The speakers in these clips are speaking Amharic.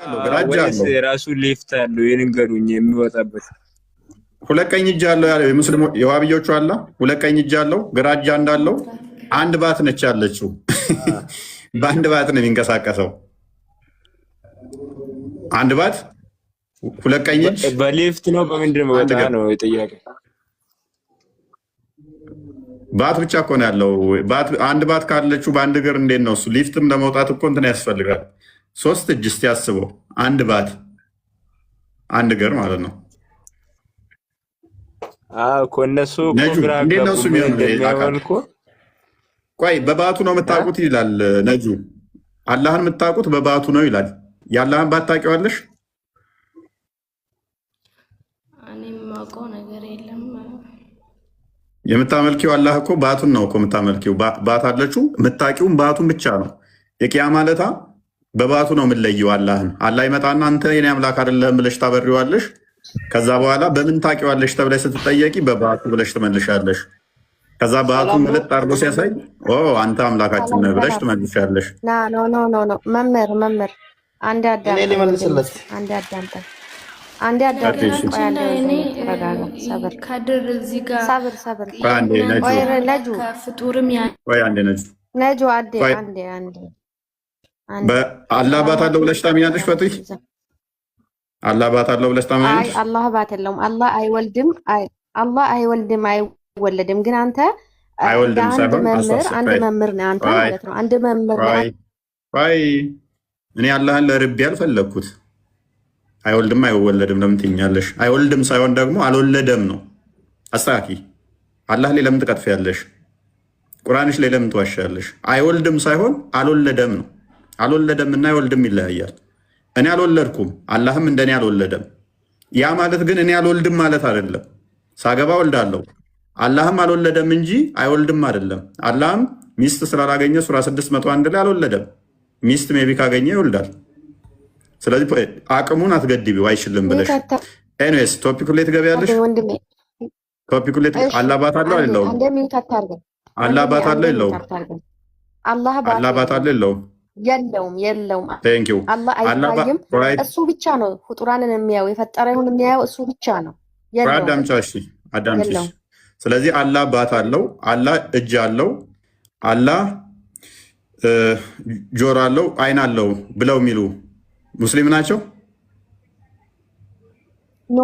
ወይስ ራሱ ሊፍት አለው የነገሩኝ የሚወጣበት? ሁለት ቀኝ እጅ አለው ያለው የሙስሊሙ የዋብዮቹ አላ ሁለት ቀኝ እጅ አለው ግራ እጅ እንዳለው አንድ ባት ነች ያለችው። በአንድ ባት ነው የሚንቀሳቀሰው። አንድ ባት ሁለት ቀኝ እጅ በሊፍት ነው በምንድን ነው ወጣ ነው ጥያቄ? ባት ብቻ እኮ ነው ያለው። አንድ ባት ካለችው በአንድ እግር እንዴት ነው እሱ? ሊፍትም ለመውጣት እኮ እንትን ያስፈልጋል። ሶስት እጅ እስቲ ያስበው። አንድ ባት አንድ እግር ማለት ነው። እኮ እነሱ እንዴት ነው እሱ የሚሆነው? ቆይ በባቱ ነው የምታውቁት ይላል ነጁ። አላህን የምታውቁት በባቱ ነው ይላል። የአላህን ባት ታውቂዋለሽ? እኔ የማውቀው ነገር የለም። የምታመልኪው አላህ እኮ ባቱን ነው እኮ የምታመልኪው። ባት አለችው የምታውቂውም ባቱን ብቻ ነው። የቂያ ማለታ በባቱ ነው የምንለየው አላህን። አላህ ይመጣና አንተ የኔ አምላክ አይደለህም ብለሽ ታበሪዋለሽ። ከዛ በኋላ በምን ታውቂዋለሽ ተብለሽ ስትጠየቂ በባቱ ብለሽ ትመልሻለሽ። ከዛ ባቱን ምልጥ አድርጎ ሲያሳይ አንተ አምላካችን ነህ ብለሽ ትመልሻለሽ። ኖ መምህር አንድ አዳም ከድር እዚህ ጋር ነጁ አላህ ባት አለው ብለሽ ታምኛለሽ? ፈትሽ አላህ ባት አለው ብለሽ ታምኛለሽ? አላህ ባት የለውም። አላህ አይወልድም አይወለድም። ግን አንተ አንድ መምህር ነህ አንተ ማለት ነው። አንድ መምህር ነህ። እኔ አላህን ለርቤ አልፈለግኩት። አይወልድም አይወለድም ለምን ትይኛለሽ? አይወልድም ሳይሆን ደግሞ አልወለደም ነው። አስተካኪ። አላህ ላይ ለምን ትቀጥፊያለሽ? ቁርአንሽ ላይ ለምን ትዋሻለሽ? አይወልድም ሳይሆን አልወለደም ነው። አልወለደም እና አይወልድም ይለያያል። እኔ አልወለድኩም፣ አላህም እንደኔ አልወለደም። ያ ማለት ግን እኔ አልወልድም ማለት አይደለም። ሳገባ ወልዳለሁ። አላህም አልወለደም እንጂ አይወልድም አይደለም። አላህም ሚስት ስላላገኘ ሱራ 601 ላይ አልወለደም። ሚስት ሜቢ ካገኘ ይወልዳል። ስለዚህ አቅሙን አትገድቢው አይችልም ብለሽ። ኤኒዌይስ ቶፒኩ ላይ ትገቢያለሽ። ቶፒኩ ላይ አላህ ባት አለው አይደለም? አላህ ባት አለው የለውም? አላህ ባት አለው የለውም? የለውም። አላህ አይታይም። እሱ ብቻ ነው ፍጡራንን የሚያየው፣ የፈጠረውን የሚያየው እሱ ብቻ ነው። አዳምጪ። ስለዚህ አላህ ባት አለው፣ አላህ እጅ አለው፣ አላህ ጆሮ አለው፣ አይን አለው ብለው የሚሉ ሙስሊም ናቸው? ኖ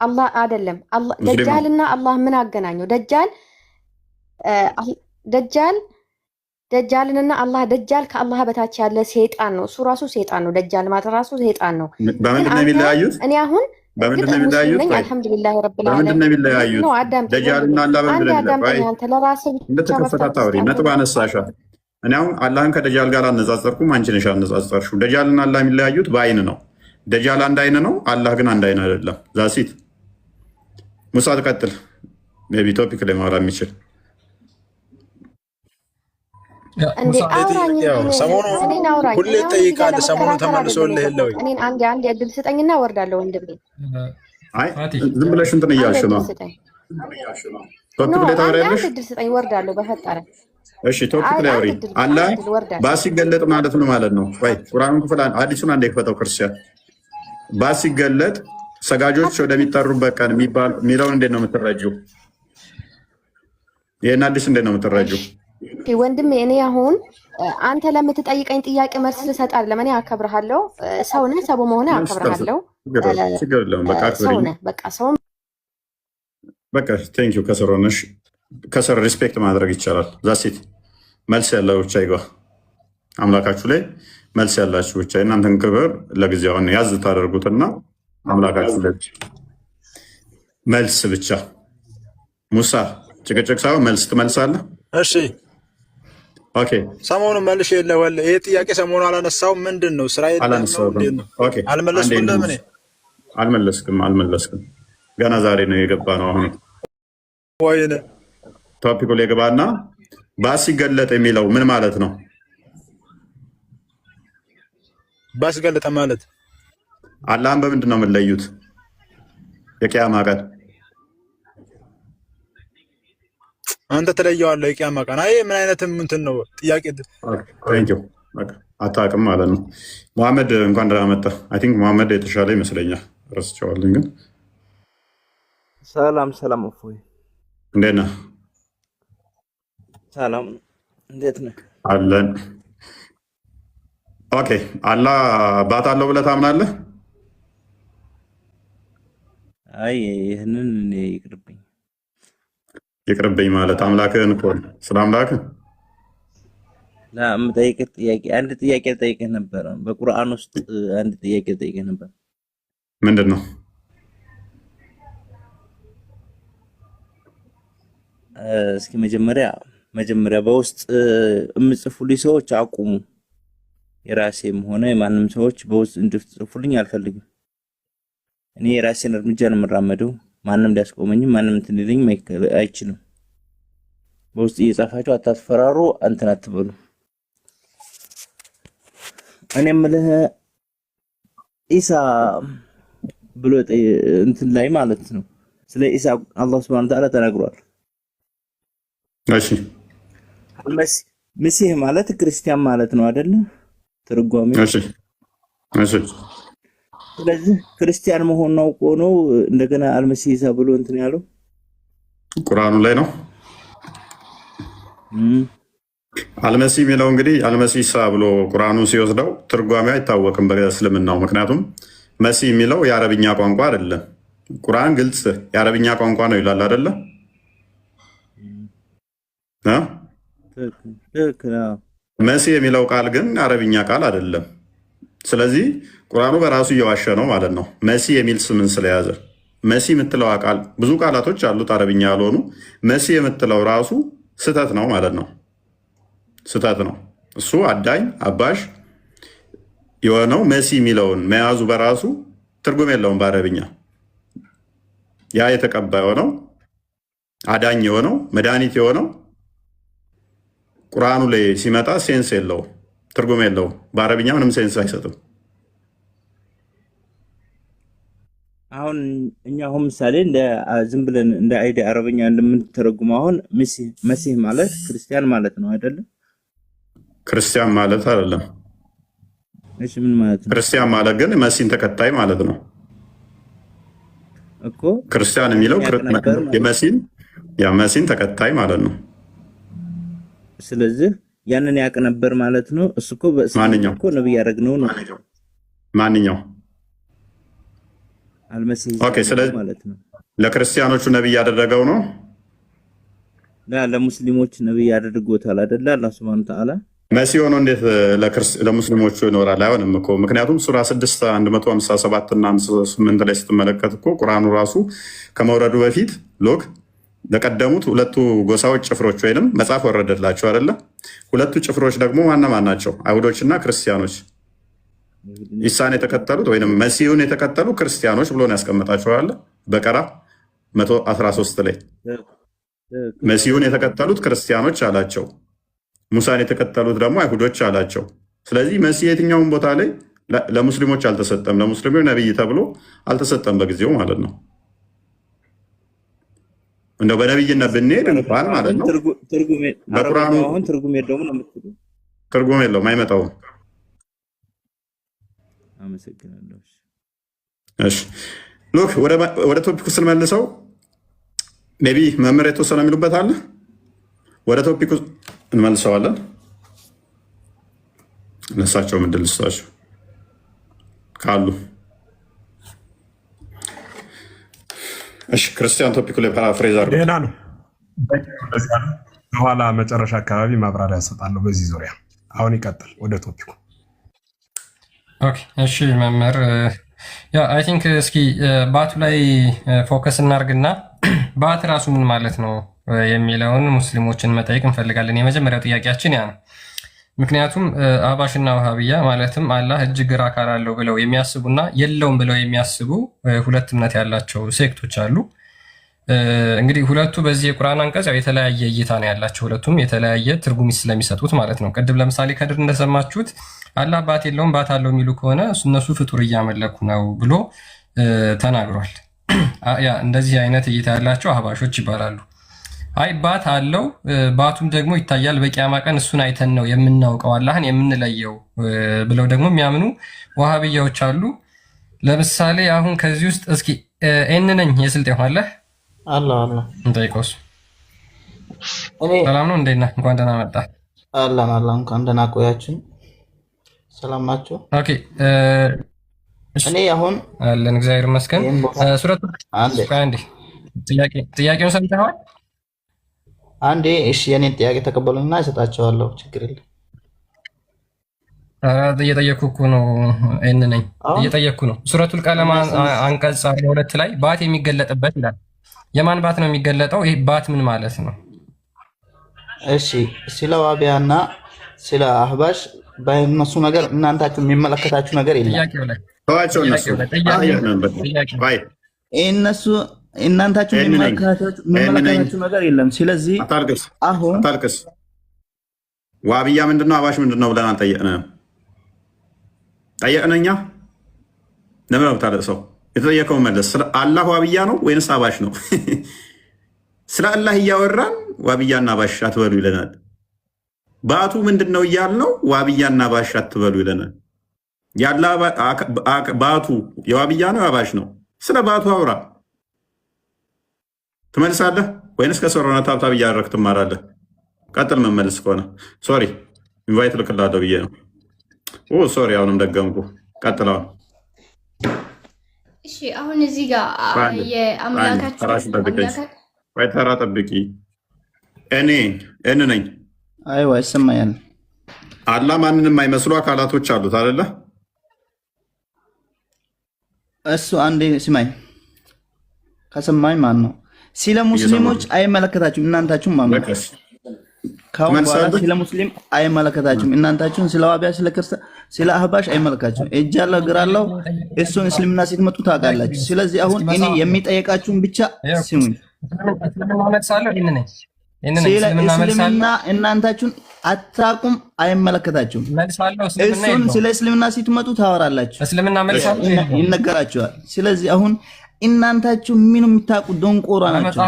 አላህ አይደለም። ደጃልና አላህ ምን አገናኘው? ደጃልንና አላህ ደጃል ከአላህ በታች ያለ ሴጣን ነው። እሱ ራሱ ሴጣን ነው። ደጃል ማለት ራሱ ሴጣን ነው። በምንድን ነው የሚለያዩት? እኔ አሁን በምንድን ነው የሚለያዩት? አልሐምዱሊላህ ረብል ዓለሚን። በምንድን ነው የሚለያዩት? ደጃልና አላህ በምንድን ነው? እንደተከፈታታውሪ ነጥብ አነሳሻ። እኔ አሁን አላህን ከደጃል ጋር አነጻጸርኩም፣ አንቺ ነሽ አነጻጸርሽው። ደጃልና አላህ የሚለያዩት በአይን ነው። ደጃል አንድ አይን ነው፣ አላህ ግን አንድ አይን አይደለም። ዛሲት ሙሳ ትቀጥል። ሜይ ቢ ቶፒክ ላይ ማውራት የሚችል ሁሌ እጠይቃለሁ። ሰሞኑን ተመልሶልህ የለ ወይ? እኔን አንድ እድል ስጠኝና ወርዳለሁ ወንድሜ። ዝም ብለሽ እንትን እያልሽ ነው። ቶፒክ ላይ ታወሪያለሽ። እድል ስጠኝ ወርዳለሁ በፈጠረ። እሺ ቶፒክ ላይ አውሪ። አላህ ባስ ሲገለጥ ማለት ነው ማለት ነው። ወይ ቁርአኑን ክፍል አዲሱን አንዴ ክፈተው ክርስቲያን። ባስ ሲገለጥ ሰጋጆች ወደሚጠሩበት ቀን የሚለውን እንዴት ነው የምትረጂው? ይህን አዲስ እንዴት ነው የምትረጂው? ወንድሜ እኔ አሁን አንተ ለምትጠይቀኝ ጥያቄ መልስ ልሰጥ አይደለም። እኔ አከብርሃለሁ። ሰው ነህ፣ ሰው በመሆንህ አከብርሃለሁ። በቃ ቴንኪው። ከስር ሆነሽ ከስር ሪስፔክት ማድረግ ይቻላል። ዛሴት መልስ ያለው ብቻ ይግባ። አምላካችሁ ላይ መልስ ያላችሁ ብቻ እናንተን ክብር ለጊዜው አሁን ያዝ ታደርጉትና አምላካችሁ ላይ መልስ ብቻ። ሙሳ ጭቅጭቅ ሳይሆን መልስ ትመልሳለህ። እሺ ኦኬ። ሰሞኑን መልሽ የለ ወለ ይሄ ጥያቄ ሰሞኑን አላነሳው። ምንድን ነው ስራ አልመለስክም። ገና ዛሬ ነው የገባ ነው። አሁን ወይኔ ቶፒኩ ላይ ገባና ባስ ሲገለጥ የሚለው ምን ማለት ነው? ባስ ሲገለጥ ማለት አላህን በምንድን ነው የምንለዩት? የቂያማ ቀን አንተ ተለየዋለህ። የቂያማ ቀን አይ ምን አይነትም እንትን ነው ጥያቄ። አታውቅም ማለት ነው። መሐመድ እንኳን ደህና መጣ። አይ ቲንክ መሐመድ የተሻለ ይመስለኛል። ረስቸዋለኝ ግን ሰላም ሰላም። እፎይ እንዴት ነህ? ሰላም እንዴት ነህ? አለን። ኦኬ አላህ አባት አለው ብለህ ታምናለህ? አይ ይህንን እኔ ይቅርብኝ። ይቅርብኝ ማለት አምላክህን እኮ ነው። ስለ አምላክህ ለምጠይቅህ ጥያቄ አንድ ጥያቄ ጠይቀህ ነበር። በቁርአን ውስጥ አንድ ጥያቄ ጠይቀህ ነበር። ምንድን ነው? እስኪ መጀመሪያ በውስጥ የምጽፉልኝ ሰዎች አቁሙ። የራሴም ሆነ የማንም ሰዎች በውስጥ እንድትጽፉልኝ አልፈልግም። እኔ የራሴን እርምጃ ነው የምራመደው። ማንም ሊያስቆመኝም ማንም እንትን ሊለኝ አይችልም። በውስጥ እየጻፋችሁ አታስፈራሩ፣ እንትን አትበሉ። እኔ የምልህ ኢሳ ብሎ እንትን ላይ ማለት ነው ስለ ኢሳ አላህ Subhanahu Wa Ta'ala ተናግሯል። እሺ መሲህ ማለት ክርስቲያን ማለት ነው አይደል? ትርጓሜው። እሺ እሺ። ስለዚህ ክርስቲያን መሆኑን አውቆ ነው እንደገና አልመሲህ ኢሳ ብሎ እንትን ያለው ቁርአኑ ላይ ነው። አልመሲህ የሚለው እንግዲህ አልመሲህ ኢሳ ብሎ ቁርአኑ ሲወስደው ትርጓሜው አይታወቅም በእስልምናው። ምክንያቱም መሲህ የሚለው የአረብኛ ቋንቋ አይደለም። ቁርአን ግልጽ የአረብኛ ቋንቋ ነው ይላል አይደለ? መሲህ የሚለው ቃል ግን አረብኛ ቃል አይደለም። ስለዚህ ቁርአኑ በራሱ እየዋሸ ነው ማለት ነው። መሲህ የሚል ስምን ስለያዘ መሲህ የምትለው ቃል ብዙ ቃላቶች አሉት አረብኛ ያልሆኑ። መሲህ የምትለው ራሱ ስህተት ነው ማለት ነው። ስህተት ነው። እሱ አዳኝ አባሽ የሆነው መሲህ የሚለውን መያዙ በራሱ ትርጉም የለውም በአረብኛ። ያ የተቀባ የሆነው አዳኝ የሆነው መድኃኒት የሆነው ቁርአኑ ላይ ሲመጣ ሴንስ የለው፣ ትርጉም የለው። በአረብኛ ምንም ሴንስ አይሰጥም። አሁን እኛ ምሳሌ እንደ ዝም ብለን እንደ አይዲ አረብኛ እንደምንተረጉመው አሁን መሲህ ማለት ክርስቲያን ማለት ነው አይደለም? ክርስቲያን ማለት አይደለም። እሺ ምን ማለት ነው? ክርስቲያን ማለት ግን መሲህን ተከታይ ማለት ነው እኮ። ክርስቲያን የሚለው የመሲህን ተከታይ ማለት ነው። ስለዚህ ያንን ያውቅ ነበር ማለት ነው። እሱ እኮ በእስልምና እኮ ነብይ ያደረግነው ነው። ማንኛው አልመሲህ ማለት ነው። ለክርስቲያኖቹ ነብይ ያደረገው ነው። ለሙስሊሞች ነብይ ያደርጎታል አይደለ? አላህ Subhanahu Wa Ta'ala መሲህ ሆኖ እንዴት ለሙስሊሞቹ ይኖራል? አይሆንም እኮ። ምክንያቱም ሱራ 6 157 እና 58 ላይ ስትመለከት እኮ ቁርአኑ ራሱ ከመውረዱ በፊት ሎክ ለቀደሙት ሁለቱ ጎሳዎች ጭፍሮች ወይንም መጽሐፍ ወረደላቸው አይደለ? ሁለቱ ጭፍሮች ደግሞ ማን ናቸው? አይሁዶችና ክርስቲያኖች። ኢሳን የተከተሉት ወይንም መሲሁን የተከተሉ ክርስቲያኖች ብሎ ነው ያስቀምጣቸዋል። በቀራ 113 ላይ መሲሁን የተከተሉት ክርስቲያኖች አላቸው፣ ሙሳን የተከተሉት ደግሞ አይሁዶች አላቸው። ስለዚህ መሲህ የትኛውን ቦታ ላይ ለሙስሊሞች አልተሰጠም፣ ለሙስሊሞች ነብይ ተብሎ አልተሰጠም በጊዜው ማለት ነው። እንደው በነብይነት ብንሄድ እንኳን ማለት ነው በቁርአኑ አሁን ትርጉም የለውም ነው የምትሉ? ትርጉም የለውም፣ አይመጣውም። አመሰግናለሁ። እሺ ሉክ ወደ ቶፒኩ ስንመልሰው ሜቢ መምህር የተወሰነ የሚሉበት አለ። ወደ ቶፒኩ እንመልሰዋለን። ለሳቸው ምንድን ልስጣቸው ካሉ። እሺ ክርስቲያን ቶፒኩ ላይ ፓራፍሬዝ አድርጎ ሌላ ነው። በኋላ መጨረሻ አካባቢ ማብራሪያ እሰጣለሁ በዚህ ዙሪያ። አሁን ይቀጥል ወደ ቶፒኩ። ኦኬ እሺ መምህር አይ ቲንክ እስኪ ባቱ ላይ ፎከስ እናርግና ባት ራሱ ምን ማለት ነው የሚለውን ሙስሊሞችን መጠየቅ እንፈልጋለን። የመጀመሪያው ጥያቄያችን ያ ነው። ምክንያቱም አህባሽና ወሃቢያ ማለትም አላህ እጅ ግራ አካል አለው ብለው የሚያስቡና የለውም ብለው የሚያስቡ ሁለት እምነት ያላቸው ሴክቶች አሉ። እንግዲህ ሁለቱ በዚህ የቁርአን አንቀጽ የተለያየ እይታ ነው ያላቸው። ሁለቱም የተለያየ ትርጉም ስለሚሰጡት ማለት ነው። ቅድም ለምሳሌ ከድር እንደሰማችሁት አላህ ባት የለውም ባት አለው የሚሉ ከሆነ እነሱ ፍጡር እያመለኩ ነው ብሎ ተናግሯል። ያ እንደዚህ አይነት እይታ ያላቸው አህባሾች ይባላሉ። አይ ባት አለው ባቱም ደግሞ ይታያል በቂያማ ቀን እሱን አይተን ነው የምናውቀው አላህን የምንለየው ብለው ደግሞ የሚያምኑ ወሃብያዎች አሉ። ለምሳሌ አሁን ከዚህ ውስጥ እስኪ ኤን ነኝ የስልጤ ሆነ አላህ እንጠይቀውስ። ሰላም ነው እንዴት ነህ? እንኳን ደህና መጣ። አላህ እንኳን ደህና ቆያችሁ። ሰላም ናችሁ? ኦኬ እኔ አሁን አለን እግዚአብሔር ይመስገን። ሱረቱ አንዴ ጥያቄውን ሰምተዋል? አንዴ እሺ፣ የኔን ጥያቄ ተቀበሉኝና እሰጣቸዋለሁ። ችግር የለም። እየጠየኩ እኮ ነው። እን ነኝ እየጠየኩ ነው። ሱረቱል ቀለም አንቀጽ 42 ላይ ባት የሚገለጥበት ይላል። የማን ባት ነው የሚገለጠው? ይሄ ባት ምን ማለት ነው? እሺ፣ ስለ ዋቢያና ስለ አህባሽ በእነሱ ነገር እናንታችሁ የሚመለከታችሁ ነገር የለም። ጥያቄው ላይ እነሱ እናንታችሁ የሚመለከታችሁ ነገር የለም። ስለዚህ አሁን አታልቅስ። ዋብያ ምንድነው? አባሽ ምንድነው ብለን አልጠየቅንም። ጠየቅን እኛ። ለምን ነው የምታለቅሰው? የተጠየቀው መለስ። ስለ አላህ ዋብያ ነው ወይንስ አባሽ ነው? ስለ አላህ እያወራን ዋብያና አባሽ አትበሉ ይለናል። ባቱ ምንድነው እያልነው ዋብያና አባሽ አትበሉ ይለናል። ያላ ባቱ የዋብያ ነው አባሽ ነው? ስለ ባቱ አውራ። ትመልሳለህ ወይንስ ከሰሮና ታብታብ እያደረግህ ትማራለህ? ቀጥል። መመልስ ከሆነ ሶሪ ኢንቫይት ልክላለሁ ብዬ ነው። ሶሪ አሁንም ደገምኩ። ቀጥል አሁን። እሺ አሁን እዚህ ጋር የአምላካችን ተራ ጠብቂ። እኔ ነኝ። አይዋ ይሰማኛል። አላህ ማንንም የማይመስሉ አካላቶች አሉት አይደለ? እሱ አንዴ ስማኝ። ከሰማኝ ማን ነው? ስለ ሙስሊሞች አይመለከታችሁም እናንታችሁም ማመን ካሁን በኋላ ስለ ሙስሊም አይመለከታችሁም እናንታችሁም። ስለ ዋቢያ ስለ ክርስቲያን ስለ አህባሽ አይመለከታችሁም። እጃለሁ እግራለሁ እሱን እስልምና ስትመጡ ታውቃላችሁ። ስለዚህ አሁን እኔ የሚጠየቃችሁን ብቻ ስሙኝ። እስልምና እናንታችሁን አታውቁም፣ አይመለከታችሁም። እሱን ስለ እስልምና ስትመጡ ታወራላችሁ፣ ይነገራችኋል። ስለዚህ አሁን እናንታችሁ ምን የምታውቁ ደንቆራ ናችሁ።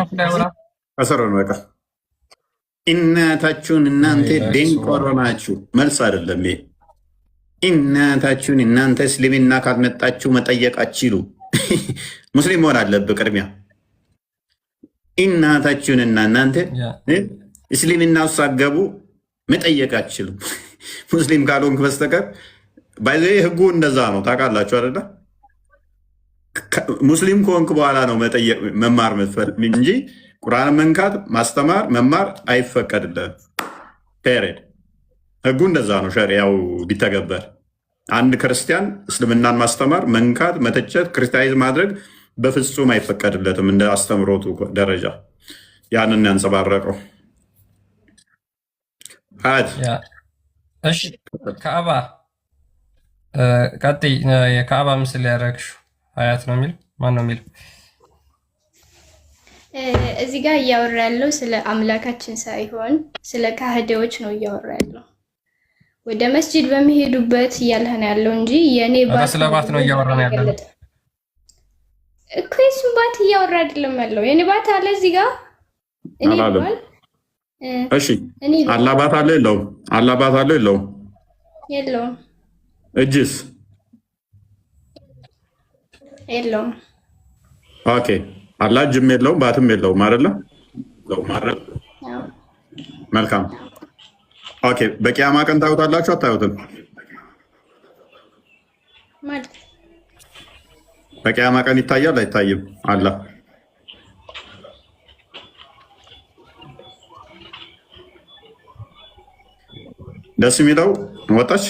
እናታችሁን እናንተ ደንቆሮ ናችሁ። መልስ አይደለም ይሄ። እናታችሁን እናንተ እስልምና ካልመጣችሁ መጠየቅ አትችሉ። ሙስሊም መሆን አለብህ ቅድሚያ። እናታችሁንና እናንተ እስልምና ውስጥ ሳትገቡ መጠየቅ አትችሉ። ሙስሊም ካልሆንክ በስተቀር ባይዘ ህጉ እንደዛ ነው። ታውቃላችሁ አይደለ? ሙስሊም ከሆንክ በኋላ ነው መጠየቅ መማር መትፈልግ እንጂ ቁርአን መንካት ማስተማር መማር አይፈቀድልህም። ፔሬድ ህጉ እንደዛ ነው። ሸሪያው ቢተገበር አንድ ክርስቲያን እስልምናን ማስተማር መንካት፣ መተቸት፣ ክርስቲያኒዝ ማድረግ በፍጹም አይፈቀድለትም። እንደ አስተምሮቱ ደረጃ ያንን ያንጸባረቀው እሺ ከአባ ቀጥይ። የካዕባ ምስል ያደረግሽው አያት ነው የሚል ማን ነው የሚል? እዚህ ጋር እያወራ ያለው ስለ አምላካችን ሳይሆን ስለ ካህዴዎች ነው እያወራ ያለው። ወደ መስጂድ በሚሄዱበት እያለህ ነው ያለው እንጂ የኔ ባት ስለ ባት ነው እያወራ ነው ያለው እኮ። እሱም ባት እያወራ አይደለም ያለው። የኔ ባት አለ እዚህ ጋር እኔ ባል። እሺ አላህ ባት አለ የለውም? አላህ ባት አለ የለውም? የለውም። እጅስ? የለውም። ኦኬ አላህ እጅም የለውም ባትም የለውም አይደለ? መልካም ኦኬ። በቂያማ ቀን ታዩታላችሁ አታዩትም? ማለት በቂያማ ቀን ይታያል አይታይም? አላህ ደስ የሚለው ወጣች።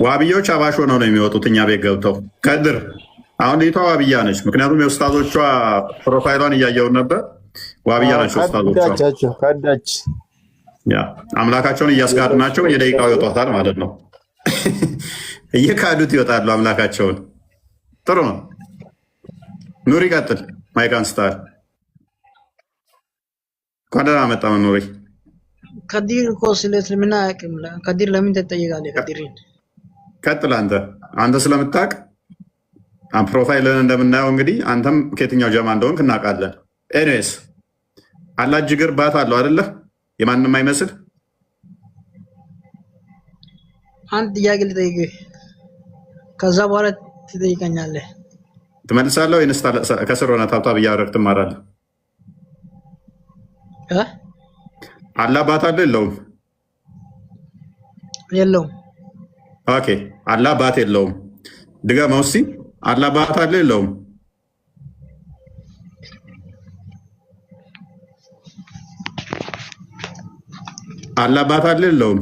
ዋብያዎች አባሽ ሆነው ነው የሚወጡት እኛ ቤት ገብተው። ከድር አሁን ልጅቷ ዋብያ ነች። ምክንያቱም የኡስታዞቿ ፕሮፋይሏን እያየውን ነበር። ዋብያ ናቸው ኡስታዞቿ። ያ አምላካቸውን እያስካዱ ናቸው። የደቂቃው ይወጣታል ማለት ነው። እየካዱት ይወጣሉ አምላካቸውን። ጥሩ ነው። ኑሪ ቀጥል። ማይክ አንስታል። እንኳን ደህና መጣ ኑሪ። ከዲር እኮ ስለ እስልምና አያውቅም። ከዲር ለምን ትጠይቃለህ? ከዲርን ቀጥል። አንተ ስለምታውቅ ፕሮፋይልን እንደምናየው እንግዲህ አንተም ከየትኛው ጀማ እንደሆንክ እናውቃለን። ኤኒዌይስ አላህ እጅ እግር ባት አለው አይደለ? የማንም አይመስል። አንድ ጥያቄ ልጠይቅህ፣ ከዛ በኋላ ትጠይቀኛለህ። ትመልሳለህ ወይንስ ከስር ሆነህ ታብታብ እያደረግህ ትማራለህ? አላህ ባት አለው የለውም? የለውም። ኦኬ፣ አላህ ባት የለውም። ድገመው እስኪ። አላህ ባት አለው የለውም? አላህ ባት አለው የለውም?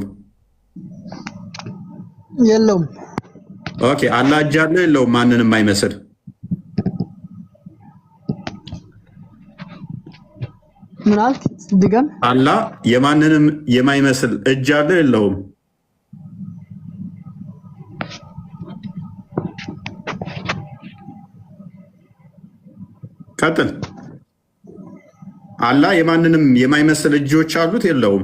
የለውም። ኦኬ፣ አላህ እጅ አለው የለውም? ማንንም አይመስል። ምን አልክ? ድገም። አላህ የማንንም የማይመስል እጅ አለው የለውም? ቀጥል። አላህ የማንንም የማይመስል እጆች አሉት የለውም?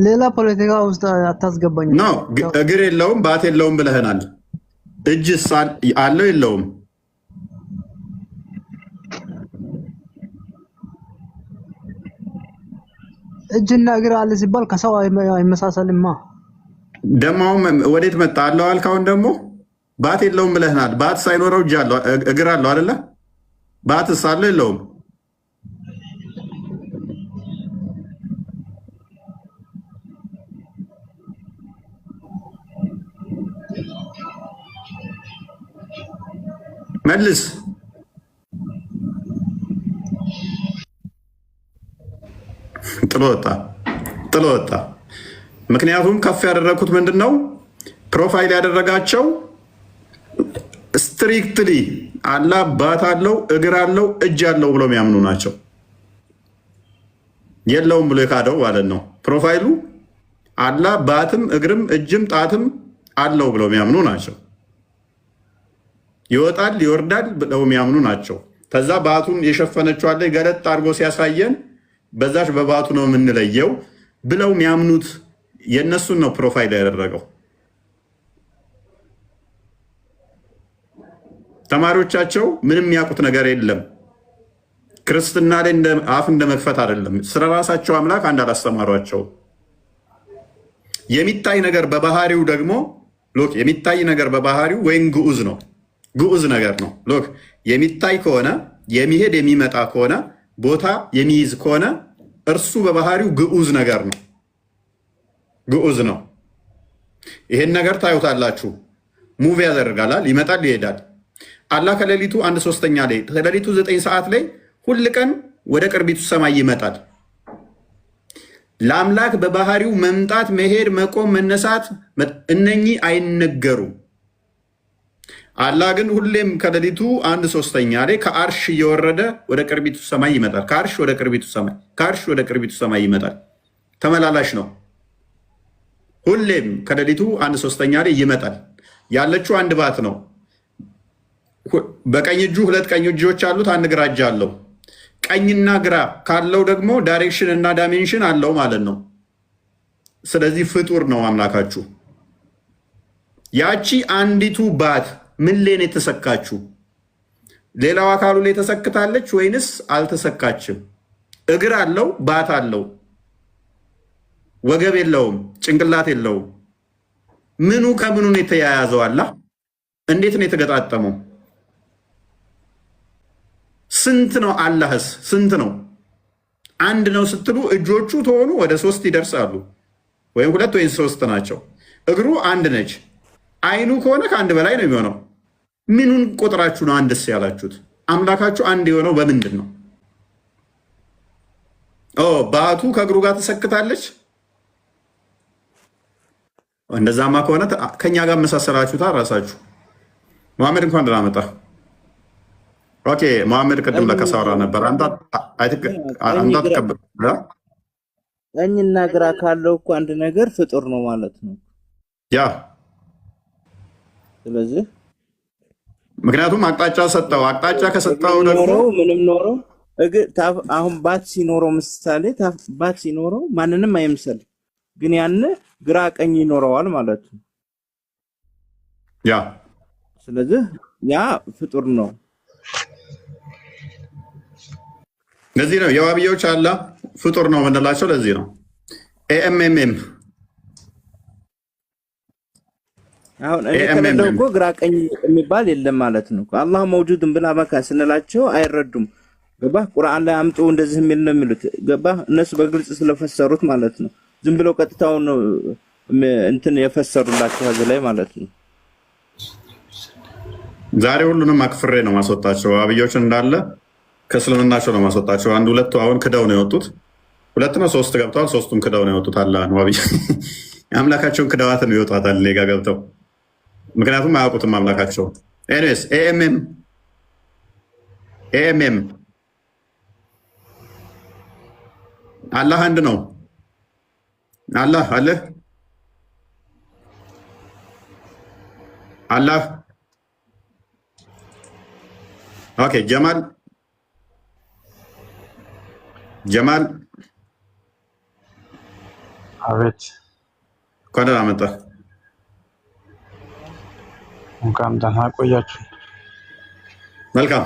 ሌላ ፖለቲካ ውስጥ አታስገባኝ። ነው እግር የለውም ባት የለውም ብለህናል። እጅስ አለው የለውም? እጅና እግር አለ ሲባል ከሰው አይመሳሰልማ። ደማውም ወዴት መጣ? አለው አልክ። አሁን ደግሞ ባት የለውም ብለህናል። ባት ሳይኖረው እጅ አለው እግር አለው አይደለ? ባትስ አለው የለውም? መልስ። ጥሎ ወጣ። ምክንያቱም ከፍ ያደረግኩት ምንድን ነው? ፕሮፋይል ያደረጋቸው ስትሪክትሊ አላህ ባት አለው እግር አለው እጅ አለው ብለው የሚያምኑ ናቸው። የለውም ብሎ የካደው ማለት ነው። ፕሮፋይሉ አላህ ባትም እግርም እጅም ጣትም አለው ብለው የሚያምኑ ናቸው። ይወጣል ይወርዳል ብለው የሚያምኑ ናቸው። ከዛ ባቱን የሸፈነችው አለ ገለጥ አድርጎ ሲያሳየን በዛች በባቱ ነው የምንለየው ብለው የሚያምኑት የነሱን ነው ፕሮፋይል ያደረገው። ተማሪዎቻቸው ምንም የሚያውቁት ነገር የለም። ክርስትና ላይ አፍ እንደ መክፈት አይደለም። ስለ ራሳቸው አምላክ አንድ አላስተማሯቸው። የሚታይ ነገር በባህሪው ደግሞ ሎክ የሚታይ ነገር በባህሪው ወይም ግዑዝ ነው። ግዑዝ ነገር ነው። ሎክ የሚታይ ከሆነ የሚሄድ የሚመጣ ከሆነ ቦታ የሚይዝ ከሆነ እርሱ በባህሪው ግዑዝ ነገር ነው። ግዑዝ ነው። ይሄን ነገር ታዩታላችሁ። ሙቭ ያደርጋል፣ ይመጣል፣ ይሄዳል። አላህ ከሌሊቱ 1/3 ላይ ከሌሊቱ 9 ሰዓት ላይ ሁል ቀን ወደ ቅርቢቱ ሰማይ ይመጣል። ለአምላክ በባህሪው መምጣት፣ መሄድ፣ መቆም፣ መነሳት እነኚህ አይነገሩም። አላህ ግን ሁሌም ከሌሊቱ 1/3 ላይ ከአርሽ እየወረደ ወደ ቅርቢቱ ሰማይ ይመጣል። ከአርሽ ወደ ቅርቢቱ ሰማይ፣ ከአርሽ ወደ ቅርቢቱ ሰማይ ይመጣል። ተመላላሽ ነው። ሁሌም ከሌሊቱ 1/3 ላይ ይመጣል። ያለችው አንድ ባት ነው። በቀኝ እጁ 2 ቀኝ እጆች አሉት፣ 1 ግራ እጅ አለው። ቀኝና ግራ ካለው ደግሞ ዳይሬክሽን እና ዳይሜንሽን አለው ማለት ነው። ስለዚህ ፍጡር ነው አምላካችሁ። ያቺ አንዲቱ ባት ምን ላይ ነው የተሰካችው? ሌላው አካሉ ላይ ተሰክታለች ወይንስ አልተሰካችም? እግር አለው፣ ባት አለው፣ ወገብ የለውም፣ ጭንቅላት የለውም። ምኑ ከምኑ ነው የተያያዘው? አላህ እንዴት ነው የተገጣጠመው? ስንት ነው? አላህስ ስንት ነው? አንድ ነው ስትሉ እጆቹ ተሆኑ ወደ 3 ይደርሳሉ፣ ወይም 2 ወይም 3 ናቸው። እግሩ አንድ ነች። አይኑ ከሆነ ከአንድ በላይ ነው የሚሆነው። ምኑን ቆጥራችሁ ነው አንድስ ያላችሁት? አምላካችሁ አንድ የሆነው በምንድን ነው? ባቱ ከእግሩ ጋር ተሰክታለች። እንደዛማ ከሆነ ከኛ ጋር መሳሰላችሁታ ራሳችሁ። መሐመድ እንኳን ደህና መጣ። ኦኬ መሐመድ ቅድም ለከሳውራ ነበር። አንተ አትቀበል። ቀኝና ግራ ካለው እኮ አንድ ነገር ፍጡር ነው ማለት ነው። ያ ስለዚህ ምክንያቱም አቅጣጫ ሰጠው። አቅጣጫ ከሰጠው ደግሞ ምንም ኖረው አሁን ባት ሲኖረው ምሳሌ ባት ሲኖረው ማንንም አይምሰል፣ ግን ያን ግራ ቀኝ ይኖረዋል ማለት ነው። ያ ስለዚህ ያ ፍጡር ነው። ለዚህ ነው የዋብዮች አላህ ፍጡር ነው የምንላቸው። ለዚህ ነው ኤኤምኤም አሁን እኔ ከሌለው እኮ ግራ ቀኝ የሚባል የለም ማለት ነው። አላህ መውጁድን ብላ መካ ስንላቸው አይረዱም። ገባህ? ቁርአን ላይ አምጡ እንደዚህ የሚል ነው የሚሉት። ገባህ? እነሱ በግልጽ ስለፈሰሩት ማለት ነው። ዝም ብለው ቀጥታውን እንትን የፈሰሩላቸው እዚህ ላይ ማለት ነው። ዛሬ ሁሉንም አክፍሬ ነው ማስወጣቸው። አብዮች እንዳለ ከእስልምናቸው ነው ማስወጣቸው። አንድ ሁለቱ አሁን ክደው ነው የወጡት። ሁለት ነው ሶስት ገብተዋል። ሶስቱም ክደው ነው የወጡት። አላህ ነው አብይ አምላካቸውን ክደዋት ነው ይወጣታል ሌጋ ገብተው፣ ምክንያቱም አያውቁትም አምላካቸው። ኤኒዌይስ ኤኤምኤም አላህ አንድ ነው። አላህ አለ አላህ ኦኬ። ጀማል አቤት። እንኳን ደህና መጣህ። እንኳን ደህና ቆያችሁ። መልካም።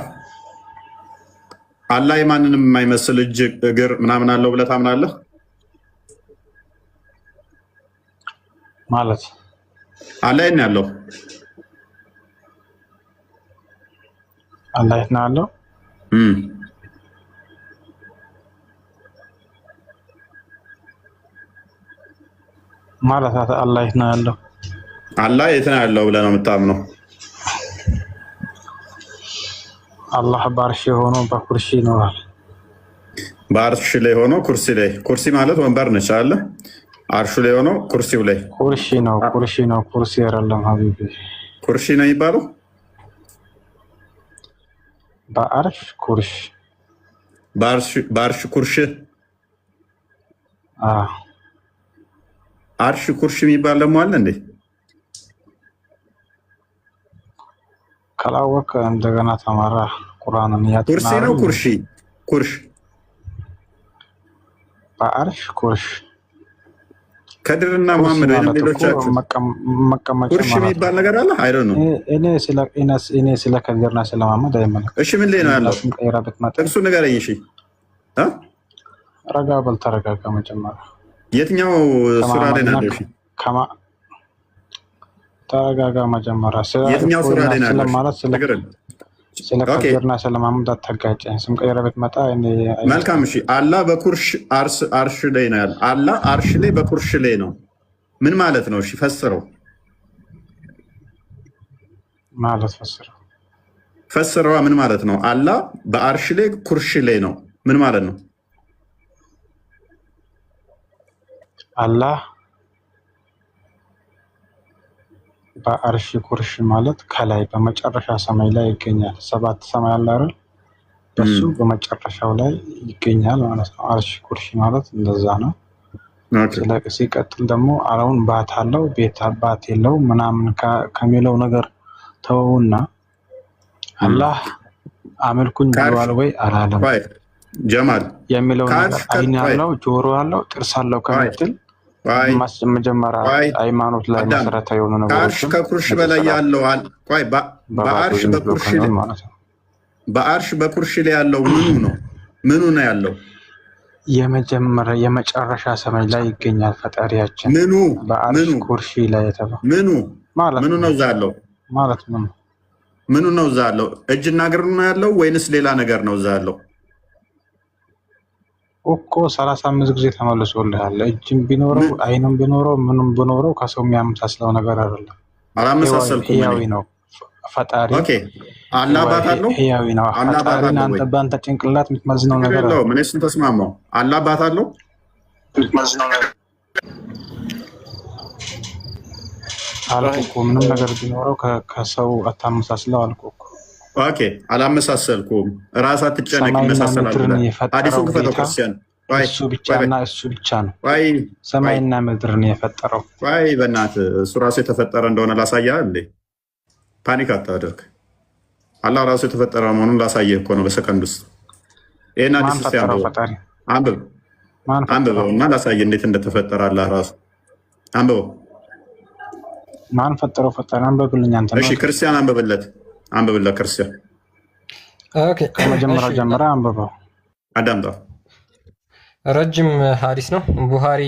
አላህ የማንንም የማይመስል እጅ እግር ምናምን አለው ብለህ ታምናለህ? ማለት አላህ የት ነው ያለው? አላህ የት ነው ያለው? ማለት አላህ የት ነው ያለው? አላህ የት ነው ያለው ብለህ ነው የምታምነው? አላህ በአርሽ ሆኖ በኩርሲ ይኖራል። በአርሽ ላይ ሆኖ ኩርሲ ላይ። ኩርሲ ማለት ወንበር ነች አለ። አርሹ ላይ ሆኖ ኩርሲው ላይ። ኩርሲ ነው ኩርሲ አይደለም ሀቢቢ። ኩርሲ ነው የሚባለው። በአርሽ ኩርሽ። በአርሽ ኩርሽ። አርሽ ኩርሽ የሚባል ደግሞ አለ እንዴ? ካላወቅ እንደገና ተማራ ቁርአንን ያጥና። ኩርሲ ነው ኩርሽ። በአርሽ ኩርሽ። ከድርና መሐመድ ወይም ሌሎቻችሁ ኩርሽ የሚባል ነገር አለ አይደል? ነው እኔ ስለ ከድርና ስለ መሐመድ አይመለከትም። እሺ ምን ላይ ነው ያለው? እርሱ ንገረኝ። እሺ ረጋ በል ተረጋጋ። መጀመሪያ የትኛው ሱራ ላይ ነው ያለው? ተረጋጋ መጀመሪያ። የትኛው ሱራ ላይ ነው ያለው? ማለት ስለ ከድርና ስለ መሐመድ አታጋጨኝ። ስም ቀይረ ብትመጣ መልካም። እሺ አላህ በኩርሽ አርሽ ላይ ነው ያለው። አላህ አርሽ ላይ በኩርሽ ላይ ነው። ምን ማለት ነው? እሺ ፈስረው ማለት ፈስረዋ ምን ማለት ነው? አላህ በአርሽ ላይ ኩርሽ ላይ ነው። ምን ማለት ነው? አላህ በአርሽ ኩርሽ ማለት ከላይ በመጨረሻ ሰማይ ላይ ይገኛል። 7 ሰማይ አለ አይደል? በሱ በመጨረሻው ላይ ይገኛል ማለት ነው። አርሽ ኩርሽ ማለት እንደዛ ነው። ሲቀጥል ደግሞ አሁን ባት አለው ቤት ባት የለው ምናምን ከሚለው ነገር ተወውና አላህ አመልኩኝ ብሏል ወይ አላለም? ጀማል የሚለው ነገር አይን ያለው ጆሮ ያለው ጥርስ አለው ከምትል መጀመሪያ ሃይማኖት ላይ መሰረታዊ የሆኑ ነገሮች ከኩርሽ በላይ ያለው ቆይ በአርሽ በኩርሽ ላይ ማለት ነው። በአርሽ በኩርሽ ላይ ያለው ምኑ ነው ያለው? የመጀመሪያ የመጨረሻ ሰማይ ላይ ይገኛል ፈጣሪያችን። በአርሽ ኩርሲ ላይ የተባለው ምኑ ነው እዛ ያለው ማለት ምኑ ነው እዛ ያለው? እጅና እግር ነው ያለው ወይንስ ሌላ ነገር ነው እዛ ያለው? እኮ 35 ጊዜ ተመልሶልሃል። እጅም ቢኖረው አይንም ቢኖረው ምንም ቢኖረው ከሰው የሚያመሳስለው ነገር አይደለም። አላመሳሰልኩም። ህያዊ ነው ፈጣሪ። ኦኬ አላህ አባት አለው? ህያዊ ነው ፈጣሪ። አንተ በአንተ ጭንቅላት የምትመዝነው ነገር አለው። ምን እሱን ተስማማው። አላህ አባት አለው የምትመዝነው ነገር አልኩ እኮ ምንም ነገር ቢኖረው ከሰው አታመሳስለው አልኩ እኮ። ኦኬ አላመሳሰልኩም። ራስ አትጨነቅ። መሳሰላል አዲሱ ክፈተው ክርስቲያን እሱ ብቻና እሱ ብቻ ነው ሰማይና ምድርን የፈጠረው። ወይ በእናትህ እሱ ራሱ የተፈጠረ እንደሆነ ላሳየህ እንዴ? ፓኒክ አታደርግ። አላህ ራሱ የተፈጠረ መሆኑን ላሳየህ እኮ ነው በሰከንድ ውስጥ። ይሄን አዲስ ክርስቲያን አንብበው እና ላሳየህ እንዴት እንደተፈጠረ አላህ ራሱ አንብበው። ማን ፈጠረው? ፈጠረ አንብብልኝ አንተ። እሺ ክርስቲያን አንብብለት ክርስቲያን ኦኬ ከመጀመሪያው ጀምረ አንብበው አዳምጠው። ረጅም ሐዲስ ነው። ቡኻሪ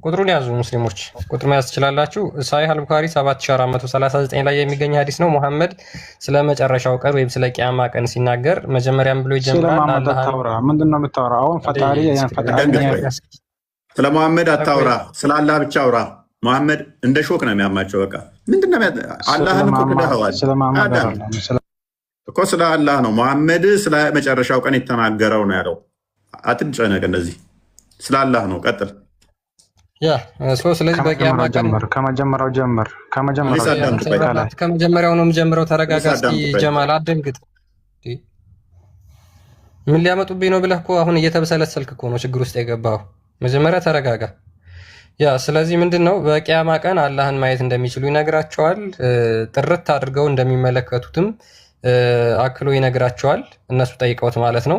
ቁጥሩን ያዙ ሙስሊሞች፣ ቁጥር መያዝ ትችላላችሁ። ሳሂህ አል-ቡኻሪ 7439 ላይ የሚገኝ ሐዲስ ነው። ሙሐመድ ስለ መጨረሻው ቀን ወይም ስለ ቂያማ ቀን ሲናገር መጀመሪያም ብሎ ይጀምራል። ምንድነው የምታወራው? አሁን ፈጣሪ ስለ ሙሐመድ አታውራ፣ ስለ አላህ ብቻ አውራ። ሙሐመድ እንደ ሾክ ነው የሚያማቸው። በቃ ምንድነው አላህን እኮ ክደኸዋል እኮ። ስለ አላህ ነው ሙሐመድ ስለ መጨረሻው ቀን የተናገረው ነው ያለው። አትጨነቅ፣ እንደዚህ ስለ አላህ ነው። ቀጥል። ስለዚህ በቂያማ ቀን ከመጀመሪያው ጀምር። ከመጀመሪያው ነው የምጀምረው። ተረጋጋ እስኪ ጀማል፣ አትደንግጥ። ምን ሊያመጡብኝ ነው ብለህ እኮ አሁን እየተበሰለሰልክ እኮ ነው ችግር ውስጥ የገባው። መጀመሪያ ተረጋጋ። ስለዚህ ምንድን ነው በቂያማ ቀን አላህን ማየት እንደሚችሉ ይነግራቸዋል። ጥርት አድርገው እንደሚመለከቱትም አክሎ ይነግራቸዋል። እነሱ ጠይቀውት ማለት ነው።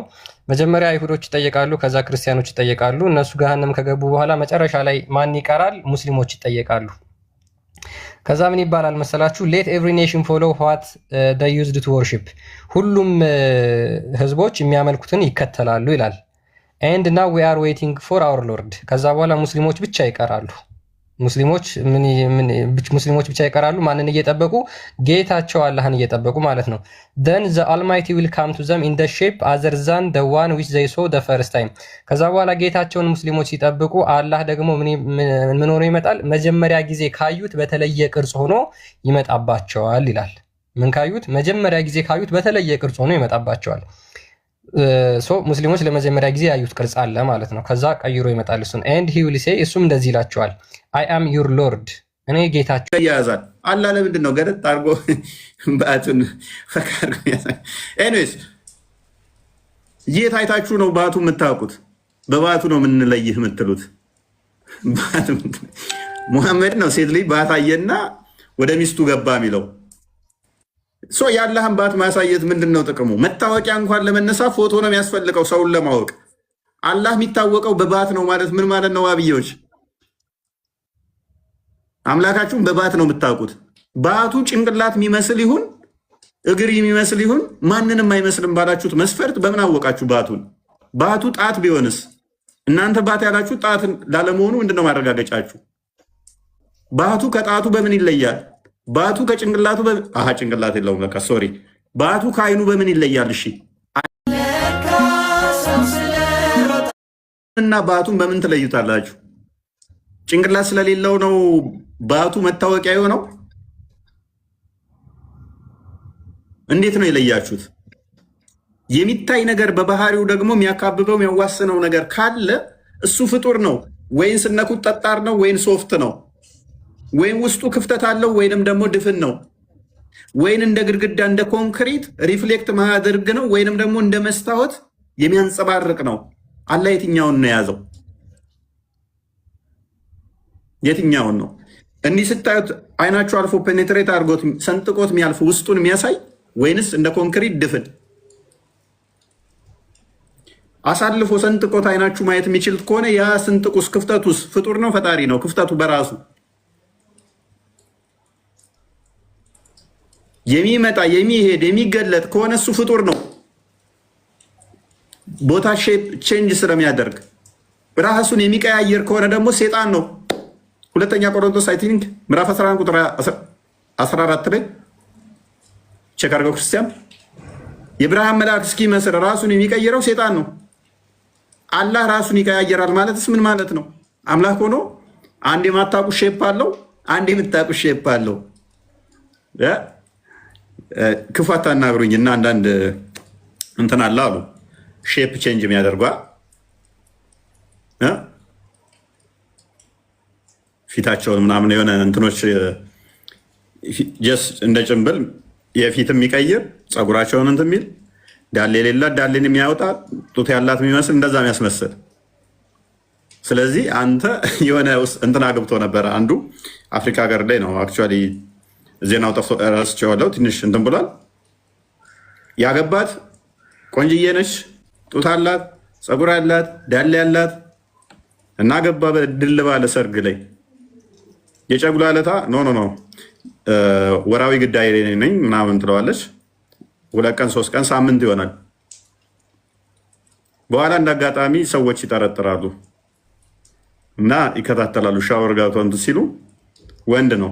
መጀመሪያ አይሁዶች ይጠየቃሉ፣ ከዛ ክርስቲያኖች ይጠየቃሉ። እነሱ ገሃነም ከገቡ በኋላ መጨረሻ ላይ ማን ይቀራል? ሙስሊሞች ይጠየቃሉ። ከዛ ምን ይባላል መሰላችሁ? ሌት ኤቭሪ ኔሽን ፎሎ ዋት ዴይ ዩዝድ ቱ ወርሺፕ፣ ሁሉም ህዝቦች የሚያመልኩትን ይከተላሉ ይላል። ኤንድ ናው ዊ አር ዌይቲንግ ፎር አወር ሎርድ፣ ከዛ በኋላ ሙስሊሞች ብቻ ይቀራሉ። ሙስሊሞች ብቻ ይቀራሉ። ማንን እየጠበቁ? ጌታቸው አላህን እየጠበቁ ማለት ነው። then the almighty will come to them in the shape other than the one which they saw the first time። ከዛ በኋላ ጌታቸውን ሙስሊሞች ሲጠብቁ አላህ ደግሞ ምን ሆኖ ይመጣል? መጀመሪያ ጊዜ ካዩት በተለየ ቅርጽ ሆኖ ይመጣባቸዋል ይላል። ምን ካዩት? መጀመሪያ ጊዜ ካዩት በተለየ ቅርጽ ሆኖ ይመጣባቸዋል። ሙስሊሞች ለመጀመሪያ ጊዜ ያዩት ቅርጽ አለ ማለት ነው። ከዛ ቀይሮ ይመጣል እሱን። and he will say፣ እሱም እንደዚህ ይላቸዋል I am your Lord፣ እኔ ጌታችሁ። ያያዛል አላህ ለምንድን ነው ገረጥ አድርጎ ባቱን ፈካር? ኤኒዌይስ የት አይታችሁ ነው ባቱ የምታውቁት? በባቱ ነው የምንለይህ የምትሉት? ሙሐመድ ነው ሴት ልጅ ባታየና ወደ ሚስቱ ገባ የሚለው። የአላህን ባት ማሳየት ምንድን ነው ጥቅሙ? መታወቂያ እንኳን ለመነሳ ፎቶ ነው የሚያስፈልገው ሰውን ለማወቅ። አላህ የሚታወቀው በባት ነው ማለት ምን ማለት ነው? ዋብዮች አምላካችሁን በባት ነው የምታውቁት። ባቱ ጭንቅላት የሚመስል ይሁን እግር የሚመስል ይሁን ማንንም አይመስልም ባላችሁት መስፈርት በምን አወቃችሁ ባቱን? ባቱ ጣት ቢሆንስ? እናንተ ባት ያላችሁ ጣት ላለመሆኑ ምንድነው ማረጋገጫችሁ? ባቱ ከጣቱ በምን ይለያል? ባቱ ከጭንቅላቱ ጭንቅላት የለውም ለካ ሶሪ። ባቱ ከአይኑ በምን ይለያል? እሺ እና ባቱን በምን ትለዩታላችሁ? ጭንቅላት ስለሌለው ነው ባቱ መታወቂያ የሆነው? እንዴት ነው የለያችሁት? የሚታይ ነገር በባህሪው ደግሞ የሚያካብበው የሚያዋስነው ነገር ካለ እሱ ፍጡር ነው። ወይን ስነኩት ጠጣር ነው፣ ወይን ሶፍት ነው፣ ወይን ውስጡ ክፍተት አለው፣ ወይንም ደግሞ ድፍን ነው፣ ወይን እንደ ግድግዳ እንደ ኮንክሪት ሪፍሌክት ማያደርግ ነው፣ ወይንም ደግሞ እንደ መስታወት የሚያንጸባርቅ ነው። አላህ የትኛውን ነው የያዘው? የትኛውን ነው? እንዲህ ስታዩት አይናችሁ አልፎ ፔኔትሬት አድርጎት ሰንጥቆት የሚያልፍ ውስጡን የሚያሳይ ወይንስ እንደ ኮንክሪት ድፍን አሳልፎ ሰንጥቆት አይናችሁ ማየት የሚችል ከሆነ ያ ስንጥቁስ ክፍተቱስ ፍጡር ነው ፈጣሪ ነው? ክፍተቱ በራሱ የሚመጣ የሚሄድ የሚገለጥ ከሆነ እሱ ፍጡር ነው። ቦታ ሼፕ ቼንጅ ስለሚያደርግ ራሱን የሚቀያየር ከሆነ ደግሞ ሴጣን ነው። ሁለተኛ ቆሮንቶስ አይ ቲንክ ምዕራፍ 11 ቁጥር 14 ላይ ቼክ አድርገው ክርስቲያን። የብርሃን መልአክ እስኪመስል ራሱን የሚቀይረው ሴጣን ነው። አላህ ራሱን ይቀያየራል ማለትስ ምን ማለት ነው? አምላክ ሆኖ አንድ የማታውቁ ሼፕ አለው፣ አንድ የምታውቁ ሼፕ አለው። ክፉ አታናግሩኝ እና አንዳንድ እንትን አለ አሉ ሼፕ ቼንጅ የሚያደርጓ ፊታቸውን ምናምን የሆነ እንትኖች ጀስ እንደ ጭንብል የፊት የሚቀይር ፀጉራቸውን እንትን የሚል ዳሌ የሌላት ዳሌን የሚያወጣ ጡት ያላት የሚመስል እንደዛ የሚያስመስል። ስለዚህ አንተ የሆነ እንትን አግብቶ ነበረ አንዱ አፍሪካ ሀገር ላይ ነው። አክቹዋሊ ዜናው ጠፍቶ ረስቼዋለሁ። ትንሽ እንትን ብሏል። ያገባት ቆንጅዬ ነች፣ ጡት አላት፣ ፀጉር ያላት፣ ዳሌ ያላት እና ገባ በድል ባለ ሰርግ ላይ የጨጉላ ለታ ኖ ወራዊ ግዳይ ነኝ ምናምን ትለዋለች። 2 ቀን 3 ቀን ሳምንት ይሆናል። በኋላ እንዳጋጣሚ ሰዎች ይጠረጥራሉ እና ይከታተላሉ። ሻወር ገብተው እንትን ሲሉ ወንድ ነው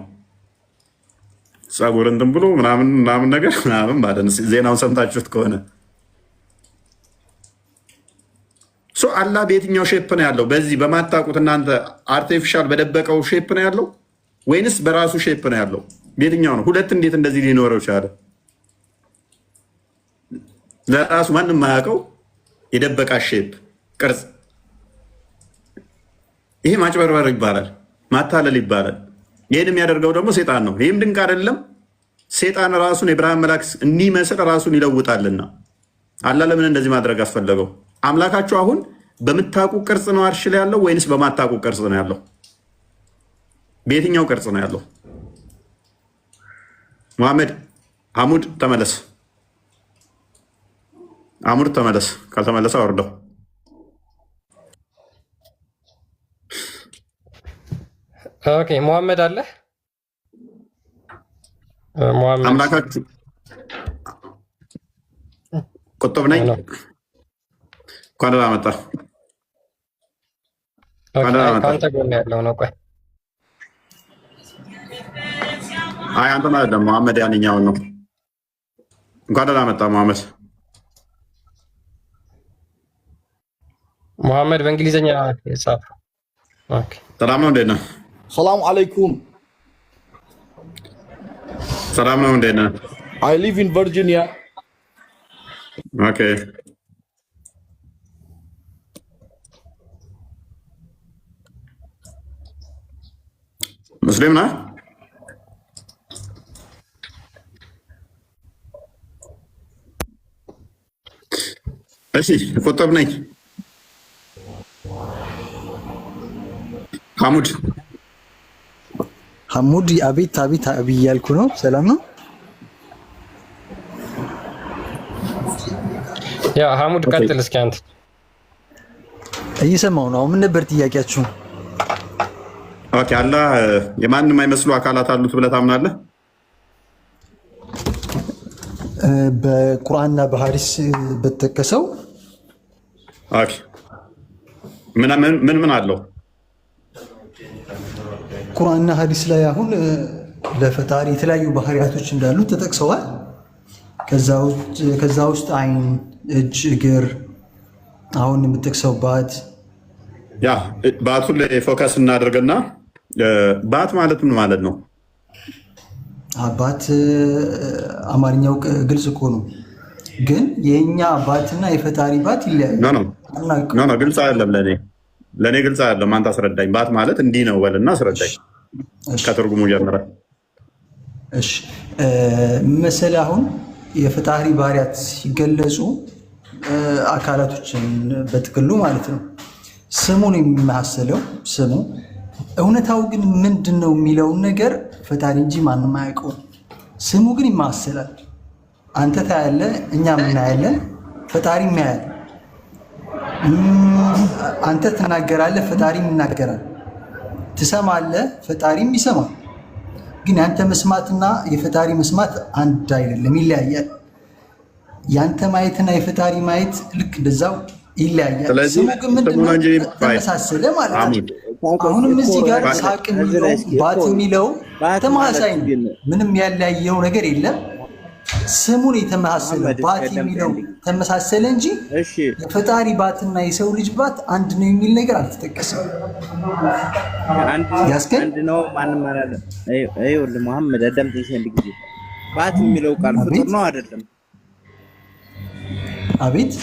ጸጉር እንትን ብሎ ምናምን ነገር ምናምን ማለት ነው። ዜናውን ሰምታችሁት ከሆነ አላህ በየትኛው ሼፕ ነው ያለው? በዚህ በማታውቁት እናንተ አርቲፊሻል በደበቀው ሼፕ ነው ያለው ወይንስ በራሱ ሼፕ ነው ያለው? በየትኛው ነው? ሁለት እንዴት እንደዚህ ሊኖረው ቻለ? ለራሱ ማንም ማያውቀው የደበቃ ሼፕ ቅርጽ። ይሄ ማጭበርበር ይባላል፣ ማታለል ይባላል። ይህን የሚያደርገው ደግሞ ሴጣን ነው። ይህም ድንቅ አይደለም። ሴጣን ራሱን የብርሃን መልአክ እንዲመስል ራሱን ይለውጣልና አላህ ለምን እንደዚህ ማድረግ አስፈለገው? አምላካችሁ አሁን በምታውቁ ቅርጽ ነው አርሽ ላይ ያለው ወይንስ በማታውቁ ቅርጽ ነው ያለው? በየትኛው ቅርጽ ነው ያለው? መሐመድ አሙድ ተመለስ፣ አሙድ ተመለስ። ካልተመለሰ አወርደው። ኦኬ መሐመድ አለ። መሐመድ አምላካችሁ ቁጥብ ነኝ። እንኳን ደህና መጣህ። ከአንተ ጎን ያለው ነው። ቆይ አይ አንተ ማለት ደግሞ መሐመድ ያንኛውን ነው። እንኳን ደህና መጣህ መሐመድ። መሐመድ በእንግሊዝኛ የጻፈው። ኦኬ ሰላም ነው፣ እንዴት ነህ? ሰላም አለይኩም። ሰላም ነው፣ እንዴት ነህ? I live in Virginia. ኦኬ ሙስሊም ነህ? እሺ ቁጥብ ነኝ። ሐሙድ አቤት አቤት እያልኩ ነው። ሰላም ነው። ያ ሐሙድ ቀጥል እስኪ አንተ። እየሰማሁ ነው። ምን ነበር ጥያቄያችሁ? ኦኬ አላህ የማንም አይመስሉ አካላት አሉት ብለህ ታምናለህ? በቁርአንና በሐዲስ በተጠቀሰው ኦኬ ምን አለው? ቁርአንና ሐዲስ ላይ አሁን ለፈጣሪ የተለያዩ ባህሪያቶች እንዳሉ ተጠቅሰዋል። ከዛ ውስጥ አይን፣ እጅ፣ እግር አሁን የምትጠቅሰው ባት ያ ባቱን ላይ ፎከስ እናደርግና ባት ማለት ምን ማለት ነው? ባት አማርኛው ግልጽ እኮ ነው፣ ግን የኛ ባትና የፈጣሪ ባት ይለያያል። ኖ ግልጽ አይደለም። ለእኔ ግልጽ አይደለም። አንተ አስረዳኝ። ባት ማለት እንዲህ ነው በልና አስረዳኝ ከትርጉሙ ጀምረ። እሺ መሰለህ አሁን የፈጣሪ ባህሪያት ሲገለጹ አካላቶችን በጥቅሉ ማለት ነው ስሙን የሚመሳሰለው ስሙ እውነታው ግን ምንድን ነው የሚለውን ነገር ፈጣሪ እንጂ ማንም አያውቀውም። ስሙ ግን ይመሳሰላል። አንተ ታያለህ፣ እኛም እናያለን፣ ፈጣሪም ያያል። አንተ ትናገራለህ፣ ፈጣሪም ይናገራል። ትሰማለህ፣ ፈጣሪም ይሰማል። ግን ያንተ መስማትና የፈጣሪ መስማት አንድ አይደለም፣ ይለያያል። ያንተ ማየትና የፈጣሪ ማየት ልክ እንደዛው ይለያያል። ስሙ ግን ምንድነው? ተመሳሰለ ማለት ነው። አሁንም እዚህ ጋር ሳቅ የሚለው ባት የሚለው ተመሳሳይ ነው። ምንም ያለያየው ነገር የለም። ስሙን የተመሳሰለ ባት የሚለው ተመሳሰለ እንጂ የፈጣሪ ባትና የሰው ልጅ ባት አንድ ነው የሚል ነገር አልተጠቀሰም። አንድ ነው ማንም አላለም። ይኸውልህ መሐመድ አዳምጠኝ አንድ ጊዜ። ባት የሚለው ቃል ፍጡር ነው አይደለም? አቤት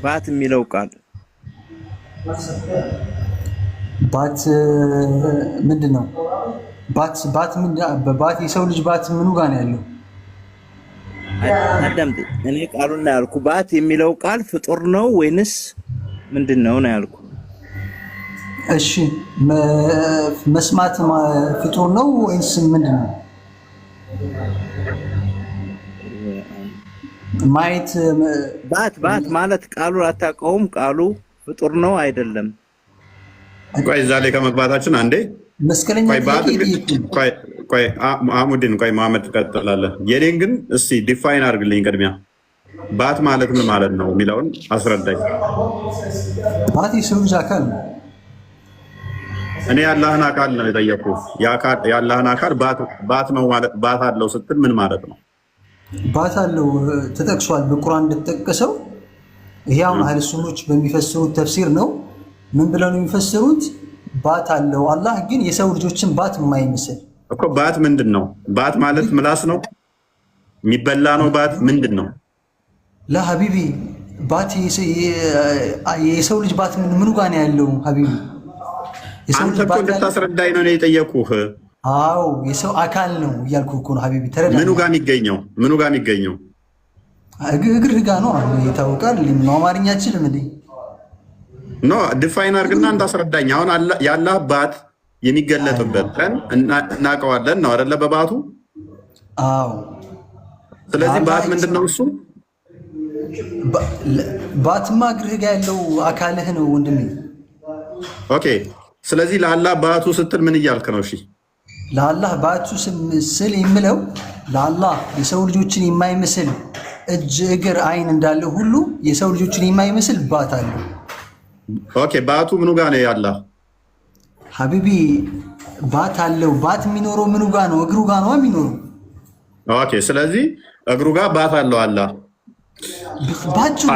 ባት የሚለው ቃል ባት ምንድን ነው? ባት የሰው ልጅ ባት ምኑ ጋር ነው ያለው? አዳምጠኝ። እኔ ቃሉን ያልኩ ባት የሚለው ቃል ፍጡር ነው ወይንስ ምንድን ነው ያልኩ። እሺ መስማት ፍጡር ነው ወይንስ ምንድን ነው? ማየት ባት ማለት ቃሉ አታውቀውም። ቃሉ ፍጡር ነው አይደለም? ቆይ እዛ ላይ ከመግባታችን አንዴ ቆይ አህሙዲን ቆይ መሐመድ ትቀጥላለህ። የኔን ግን እስቲ ዲፋይን አድርግልኝ ቅድሚያ ባት ማለት ምን ማለት ነው የሚለውን አስረዳኝ። ባት የሰው ልጅ አካል ነው። እኔ ያላህን አካል ነው የጠየኩህ። ያላህን አካል ባት ነው ማለት ባት አለው ስትል ምን ማለት ነው? ባት አለው ተጠቅሷል በቁርአን እንደተጠቀሰው። ይሄ አሁን አህለ ሱኖች በሚፈስሩት ተፍሲር ነው። ምን ብለው ነው የሚፈስሩት? ባት አለው አላህ ግን የሰው ልጆችን ባት የማይመስል እኮ። ባት ምንድን ነው? ባት ማለት ምላስ ነው የሚበላ ነው? ባት ምንድን ነው? ለሀቢቢ ባት የሰው ልጅ ባት ምኑ ጋር ነው ያለው ሀቢቢ? አንተ እኮ እንድታስረዳኝ ነው የጠየኩህ። አዎ የሰው አካል ነው እያልኩህ እኮ ነው ሀቢቢ። ተረዳ። ምኑ ጋር የሚገኘው? ምኑ ጋር የሚገኘው? እግር ጋር ነው ይታወቃል። ነው አማርኛ አችልም እንዴ? ኖ ዲፋይን አድርግና እንዳስረዳኝ። አሁን የአላህ ባት የሚገለጥበት ቀን እናውቀዋለን ነው አይደለ? በባቱ አዎ። ስለዚህ ባት ምንድን ነው እሱ? ባትማ እግርህ ጋር ያለው አካልህ ነው ወንድሜ። ኦኬ። ስለዚህ ለአላህ ባቱ ስትል ምን እያልክ ነው? እሺ ለአላህ ባቱ ስል የምለው ለአላህ የሰው ልጆችን የማይመስል እጅ፣ እግር፣ አይን እንዳለ ሁሉ የሰው ልጆችን የማይመስል ባት አለው። ኦኬ። ባቱ ምኑ ጋር ነው ያላህ ሀቢቢ? ባት አለው። ባት የሚኖረው ምኑ ጋር ነው? እግሩ ጋር ነው የሚኖረው። ኦኬ። ስለዚህ እግሩ ጋር ባት አለው አላህ ባጭሩ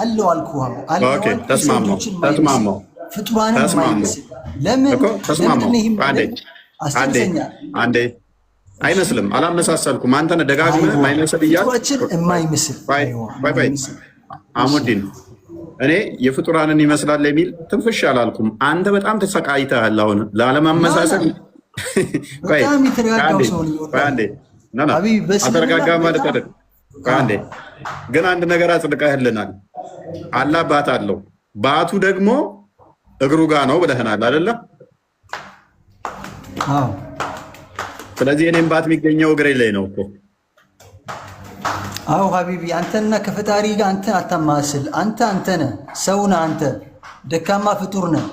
አለው አልኩህ። ኦኬ። ተስማማው። ፍጡራንን የማይመስል ለምን አንዴ አይመስልም። አላመሳሰልኩም። አንተ ነህ ደጋግመህ የማይመስል እያልክ የማይመስል አህሙዲን እኔ የፍጡራንን ይመስላል የሚል ትንፍሽ አላልኩም። አንተ በጣም ተሰቃይተሃል። አሁን ላለማመሳሰል በጣም የተረጋጋው ሰው አተረጋጋ ማለት አንዴ ግን አንድ ነገር አጽድቀህልናል። አላህ ባት አለው። ባቱ ደግሞ እግሩ ጋር ነው ብለህናል አይደለ? አዎ። ስለዚህ እኔም ባት የሚገኘው እግሬ ላይ ነው እኮ። አዎ ሀቢቢ፣ አንተና ከፈጣሪ ጋር አንተን አታማስል። አንተ ነህ፣ ሰው ነህ። አንተ ደካማ ፍጡር ነህ።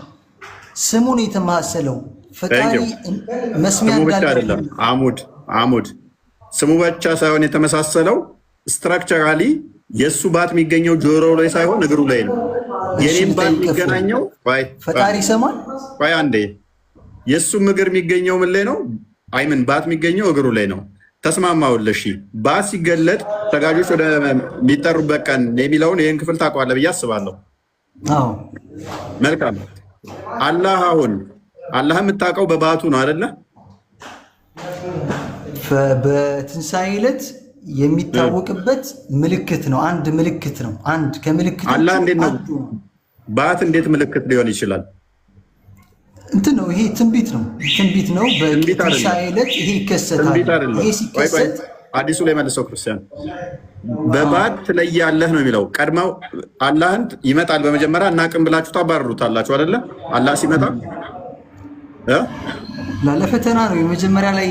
ስሙን የተማሰለው ፈጣሪ መስሚያ እንዳለ አሙድ ስሙ ብቻ ሳይሆን የተመሳሰለው ስትራክቸራሊ የእሱ ባት የሚገኘው ጆሮ ላይ ሳይሆን እግሩ ላይ ነው። የኔም ባት የሚገናኘው ፈጣሪ ይሰማል። አንዴ የእሱም እግር የሚገኘው ምን ላይ ነው? አይምን ባት የሚገኘው እግሩ ላይ ነው። ተስማማውልሽ? ባት ሲገለጥ ተጋጆች ወደ የሚጠሩበት ቀን የሚለውን ይህን ክፍል ታውቀዋለህ ብዬ አስባለሁ። አዎ መልካም። አላህ የምታውቀው በባቱ ነው አይደለ? በትንሣኤ ዕለት የሚታወቅበት ምልክት ነው። አንድ ምልክት ነው። አንድ ከምልክት አላህ እንዴት ነው ባት እንዴት ምልክት ሊሆን ይችላል? እንትን ነው ይሄ ትንቢት ነው። ትንቢት ነው። በትንሣኤ ዕለት ይሄ ይከሰታል። ይሄ ሲከሰት አዲሱ ላይ መልሰው ክርስቲያን በባት ትለያለህ ነው የሚለው። ቀድመው አላህን ይመጣል በመጀመሪያ እናቅም ብላችሁ ታባርሩታላችሁ አይደለ? አላህ ሲመጣ ለፈተና ነው። የመጀመሪያ ላይ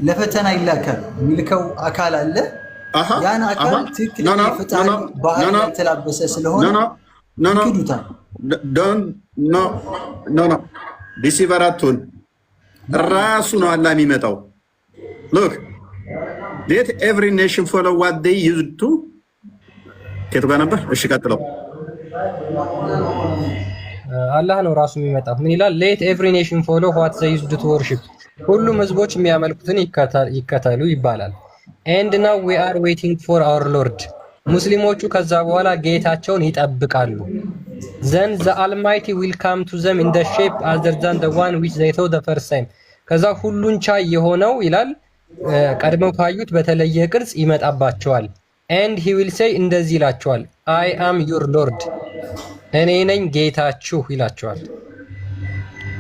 ለፈተና ይላካል። የሚልከው አካል አለ። ያን አካል ትክክለኛ ፈጣሪ ባህሪ የተላበሰ ስለሆነ ይክዱታል። ዲሲቨራቱን ራሱ ነው አላህ የሚመጣው። ሉክ ሌት ኤቭሪ ኔሽን ፎሎ ዋት ዴይ ዩዝድ ቱ ከቱ ጋር ነበር። እሺ ቀጥለው። አላህ ነው ራሱ የሚመጣው። ምን ይላል? ሌት ኤቭሪ ኔሽን ፎሎ ዋት ዜይ ዩዝድ ቱ ወርሺፕ፣ ሁሉም ህዝቦች የሚያመልኩትን ይከተሉ ይባላል። ኤንድ ናው ዊ አር ዌይቲንግ ፎር አወር ሎርድ፣ ሙስሊሞቹ ከዛ በኋላ ጌታቸውን ይጠብቃሉ። ዘን ዘ አልማይቲ ዊል ካም ቱ ዘም ኢን ዘ ሼፕ አዘር ዛን ዘ ዋን ዊች ዜይ ቶው ዘ ፈርስት ታይም፣ ከዛ ሁሉን ቻይ የሆነው ይላል ቀድመው ካዩት በተለየ ቅርጽ ይመጣባቸዋል። ኤንድ ሂ ዊል ሴይ፣ እንደዚህ ይላቸዋል፣ አይ አም ዩር ሎርድ፣ እኔ ነኝ ጌታችሁ ይላቸዋል።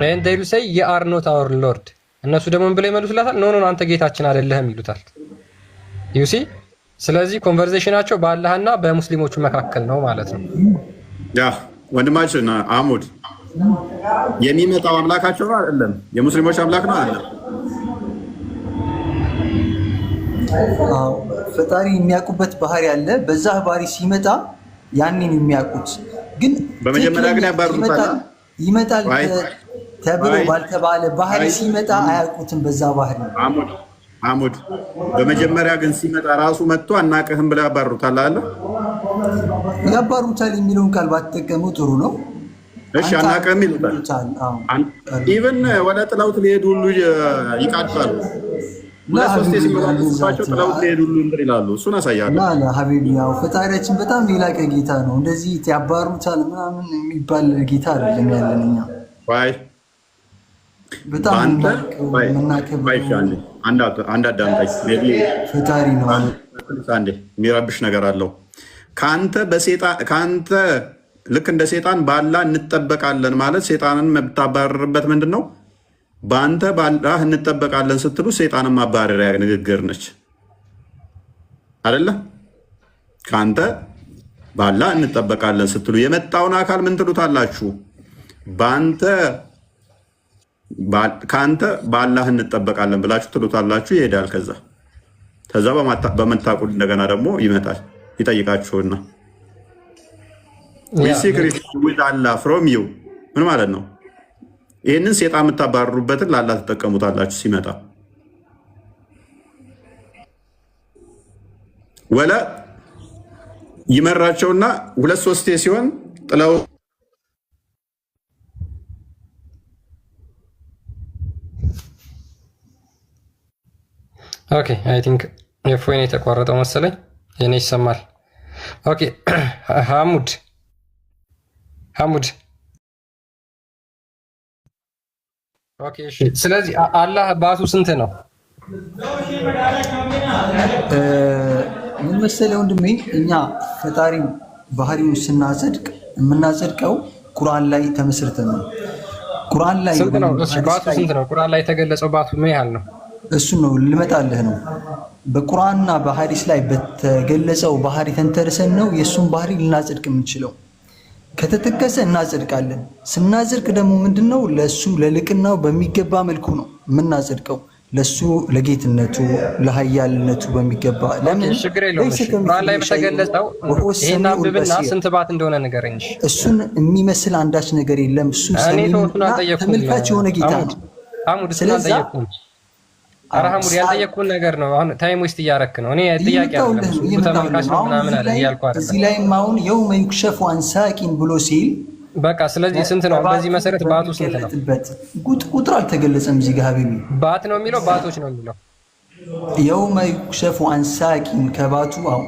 ኤንድ ዴይ ዊል ሴይ ዩ አር ኖት አወር ሎርድ፣ እነሱ ደግሞ ምን ብለው ይመልሱላታል? ኖ ኖ አንተ ጌታችን አይደለህም ይሉታል። ዩሲ ስለዚህ ኮንቨርሴሽናቸው በአላህና በሙስሊሞቹ መካከል ነው ማለት ነው። ያ ወንድማችን አህሙድ የሚመጣው አምላካቸው አይደለም፣ የሙስሊሞች አምላክ ነው አይደለም። ፈጣሪ የሚያውቁበት ባህሪ አለ። በዛ ባህሪ ሲመጣ ያንን የሚያውቁት ግን በመጀመሪያ ግን ያባሩታል። ይመጣል ተብሎ ባልተባለ ባህሪ ሲመጣ አያውቁትም። በዛ ባህሪ አሙድ በመጀመሪያ ግን ሲመጣ ራሱ መጥቶ አናቅህም ብለው ያባሩታል አለ። ያባሩታል የሚለውን ቃል ባትጠቀሙ ጥሩ ነው። እሺ አናቅህም ይሉታል። ኢቭን ወደ ጥለውት ሊሄዱ ሁሉ ይቃጣሉ። ለሶስት ሲመጣቸው ጥለውት ሊሄዱ ሁሉ እንትን ይላሉ። እሱን አሳያለሁ። ላ ሀቢቢ ያው ፈጣሪያችን በጣም የላቀ ጌታ ነው። እንደዚህ ያባሩታል ምናምን የሚባል ጌታ አይደለም ያለን እኛ። በጣም አንድ አዳምጣኝ። ፈጣሪ ነው አንዴ የሚረብሽ ነገር አለው። ከአንተ ልክ እንደ ሴጣን በአላህ እንጠበቃለን ማለት ሴጣንን የምታባረርበት ምንድን ነው? በአንተ በአላህ እንጠበቃለን ስትሉ ሴጣንን ማባረሪያ ንግግር ነች አይደለ? ከአንተ በአላህ እንጠበቃለን ስትሉ የመጣውን አካል ምን ትሉታላችሁ? ከአንተ በአላህ እንጠበቃለን ብላችሁ ትሉታላችሁ። ይሄዳል። ከዛ በመታቁል እንደገና ደግሞ ይመጣል ይጠይቃችሁና አላህ ፍሮም ዩ ምን ማለት ነው? ይህንን ሴጣን የምታባረሩበትን ለአላህ ትጠቀሙታላችሁ። ሲመጣ ወለ ይመራቸውና 2-3 ሲሆን ጥለው ኦኬ አይ ቲንክ የፎይን የተቋረጠው መሰለኝ። የኔ ይሰማል። ኦኬ ሐሙድ ኦኬ እሺ። ስለዚህ አላህ ባቱ ስንት ነው? ምን መሰለህ ወንድሜ፣ እኛ ፈጣሪ ባህሪውን ስናጸድቅ የምናጸድቀው ቁርአን ላይ ተመስርተን ነው። ቁርአን ላይ ስንት ነው? እሺ ባቱ ስንት ነው? ቁርአን ላይ የተገለጸው ባቱ ምን ያህል ነው? እሱን ነው ልመጣልህ ነው። በቁርአንና በሐዲስ ላይ በተገለጸው ባህሪ ተንተርሰን ነው የእሱን ባህሪ ልናጸድቅ የምንችለው። ከተጠቀሰ እናጸድቃለን። ስናጸድቅ ደግሞ ምንድነው ለሱ ለልቅናው በሚገባ መልኩ ነው የምናጸድቀው። ለሱ ለጌትነቱ ለሀያልነቱ በሚገባ ለምን ችግር የለውም። ቁርአን ላይ በተገለጸው ይሄን አንብብና ስንት ባት እንደሆነ ንገረኝ። እሱን የሚመስል አንዳች ነገር የለም። እሱ ተመልካች የሆነ ጌታ ነው። ሐሙድ ስለጠየቅኩኝ አራሐሙድ ያልጠየቅኩን ነገር ነው። አሁን ታይም ዌስት እያረክ ነው። እኔ ጥያቄ አይደለም ተመልካች ነው ምናምን አለ እያልኩ አይደለም። እዚህ ላይም አሁን የውመ ዩክሸፉ አን ሳቂን ብሎ ሲል በቃ ስለዚህ ስንት ነው? በዚህ መሰረት ባቱ ስንት ነው? ቁጥር አልተገለጸም። እዚህ ጋር ሀቢቢ ባት ነው የሚለው ባቶች ነው የሚለው የውመ ዩክሸፉ አን ሳቂን ከባቱ አው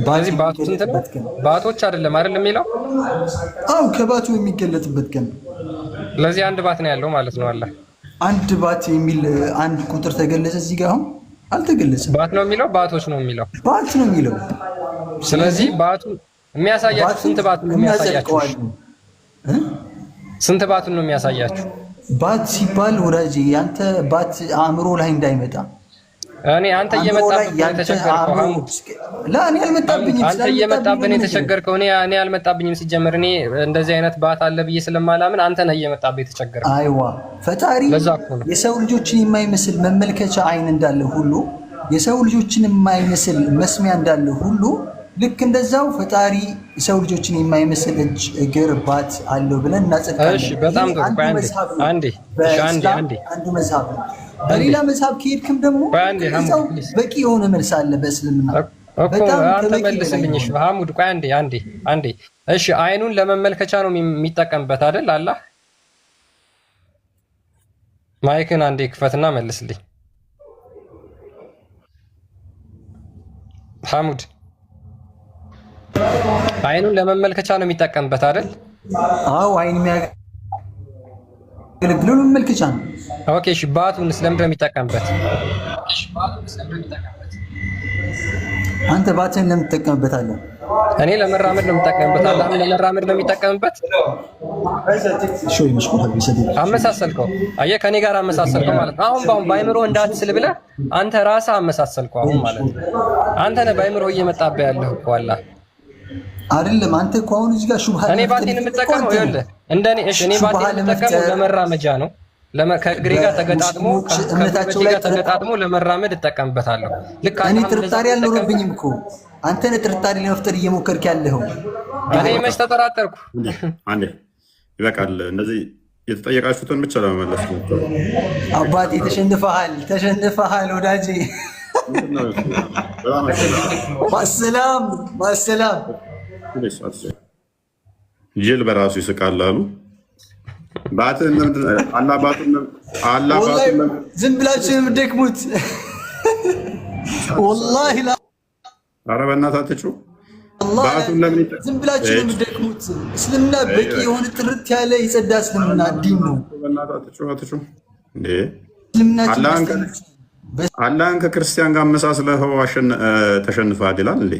በዚህ ባቱ ስንት ነው? ባቶች አይደለም የሚለው አው ከባቱ የሚገለጥበት ቀን። ስለዚህ አንድ ባት ነው ያለው ማለት ነው። አላህ አንድ ባት የሚል አንድ ቁጥር ተገለጸ። እዚህ ጋር አሁን አልተገለጸም። ባት ነው የሚለው ባቶች ነው የሚለው ባት ነው የሚለው። ስለዚህ ባቱ የሚያሳያችሁ ስንት ባት ነው የሚያሳያችሁ? ስንት ባት ነው የሚያሳያችሁ? ባት ሲባል ወዳጄ ያንተ ባት አእምሮ ላይ እንዳይመጣ እኔ አንተ እየመጣብኝ የተቸገርከው ለእኔ አልመጣብኝም። አንተ እየመጣብኝ የተቸገርከው እኔ አልመጣብኝም። ሲጀመር እኔ እንደዚህ አይነት ባት አለ ብዬ ስለማላምን አንተ ነህ እየመጣብኝ የተቸገርከው። አይዋ ፈጣሪ የሰው ልጆችን የማይመስል መመልከቻ አይን እንዳለ ሁሉ የሰው ልጆችን የማይመስል መስሚያ እንዳለ ሁሉ ልክ እንደዛው ፈጣሪ የሰው ልጆችን የማይመስል እጅ፣ እግር፣ ባት አለው ብለን እናጸድቃለን። እሺ በጣም ጥሩ። አንዴ አንዱ መዝሀብ ነው። በሌላ መዝሀብ ከሄድክም ደግሞ በቂ የሆነ መልስ አለ በእስልምና። አንተ መልስልኝ ሐሙድ። ቆይ አንዴ። እሺ አይኑን ለመመልከቻ ነው የሚጠቀምበት አይደል አላህ? ማይክን አንዴ ክፈትና መልስልኝ ሐሙድ። አይኑን ለመመልከቻ ነው የሚጠቀምበት አይደል? አዎ አይን የሚያገለግለው ለመመልከቻ ነው። ኦኬ እሺ ባቱን ስለምንድን ነው የሚጠቀምበት? አንተ ባትን ለምን ትጠቀምበታለህ? እኔ ለመራመድ ነው የምጠቀምበት። አላህ ለመራመድ ነው የሚጠቀምበት። ሾይ መስኮት ቢሰደኝ አመሳሰልከው። አየህ ከኔ ጋር አመሳሰልከው ማለት ነው። አሁን ባይምሮ እንዳትስል ብለህ አንተ ራስህ አመሳሰልከው አሁን ማለት ነው። አንተ ነህ ባይምሮ እየመጣብህ ያለህ እኮ አላህ አይደለም። አንተ እኮ አሁን እዚህ ጋር ሹብሃ እኔ ባቴን የምጠቀመው ይኸውልህ እንደኔ እኔ ባቴን የምጠቀመው ለመራመጃ ነው። ከእግሬ ጋር ተገጣጥሞ ከእምነታቸው ላይ ተገጣጥሞ ለመራመድ እጠቀምበታለሁ። ልክ እኔ ጥርጣሬ አልኖርብኝም እኮ አንተ ነህ ጥርጣሬ ለመፍጠር እየሞከርክ ያለኸው። እኔ መች ተጠራጠርኩ? አንዴ ይበቃል። እንደዚህ የተጠየቃችሁትን ብቻ ለመመለስ ነው። አባቴ ተሸንፈሃል ወዳጄ። ማሰላም ጅል በራሱ ይስቃል አሉ። ዝም ብላችሁ የምትደክሙት ወላሂ ኧረ በእናታችሁ ዝም ብላችሁ የምትደክሙት። እስልምና በቂ የሆነ ጥርት ያለ የጸዳ እስልምና ዲን ነው። አላህን ከክርስቲያን ጋር አመሳስለኸው ተሸንፈሃል ይላል እንዴ?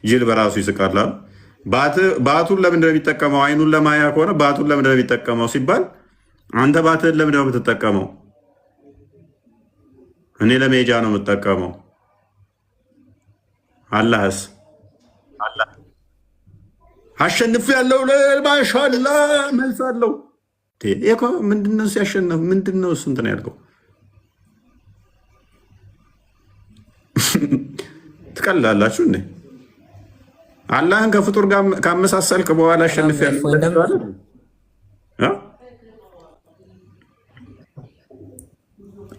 ጅል በራሱ ይስቃል አሉ። ባቱን ለምንድን ነው የሚጠቀመው? አይኑን ለማያ ከሆነ ባቱን ለምንድን ነው የሚጠቀመው ሲባል አንተ ባትህን ለምንድን ነው የምትጠቀመው? እኔ ለሜጃ ነው የምጠቀመው። አላህስ አሸንፍ ያለው ማሻላ መልስ አለው። ምንድነው ሲያሸንፍ ምንድነው እሱ እንትን ያልከው? ትቀልዳላችሁ እንዴ? አላህን ከፍጡር ጋር ካመሳሰልክ በኋላ አሸንፍ ያለው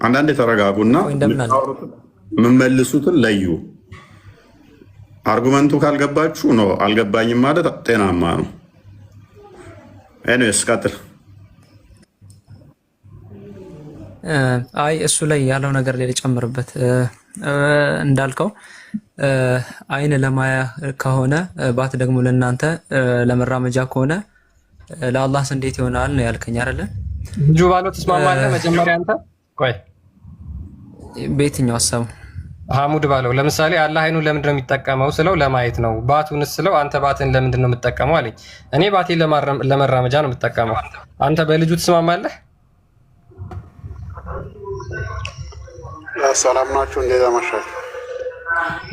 አንዳንዴ ተረጋጉና የምመልሱትን ለዩ። አርጉመንቱ ካልገባችሁ ነው አልገባኝም ማለት ጤናማ ነው። ኤኒዌይስ ቀጥል። አይ እሱ ላይ ያለው ነገር ላይ ልጨምርበት። እንዳልከው አይን ለማያ ከሆነ ባት ደግሞ ለእናንተ ለመራመጃ ከሆነ ለአላህስ እንዴት ይሆናል ነው ያልከኝ አይደለ? እንጁ ባለው ተስማማለህ? መጀመሪያ አንተ ቆይ በየትኛው ሀሳቡ ሐሙድ ባለው ለምሳሌ አላህ አይኑን ለምንድን ነው የሚጠቀመው ስለው ለማየት ነው። ባቱንስ ስለው አንተ ባትን ለምንድን ነው የምትጠቀመው አለኝ። እኔ ባቴን ለመራመጃ ነው የምትጠቀመው። አንተ በልጁ ትስማማለህ? ሰላም ናችሁ? እንዴት አመሻችሁ?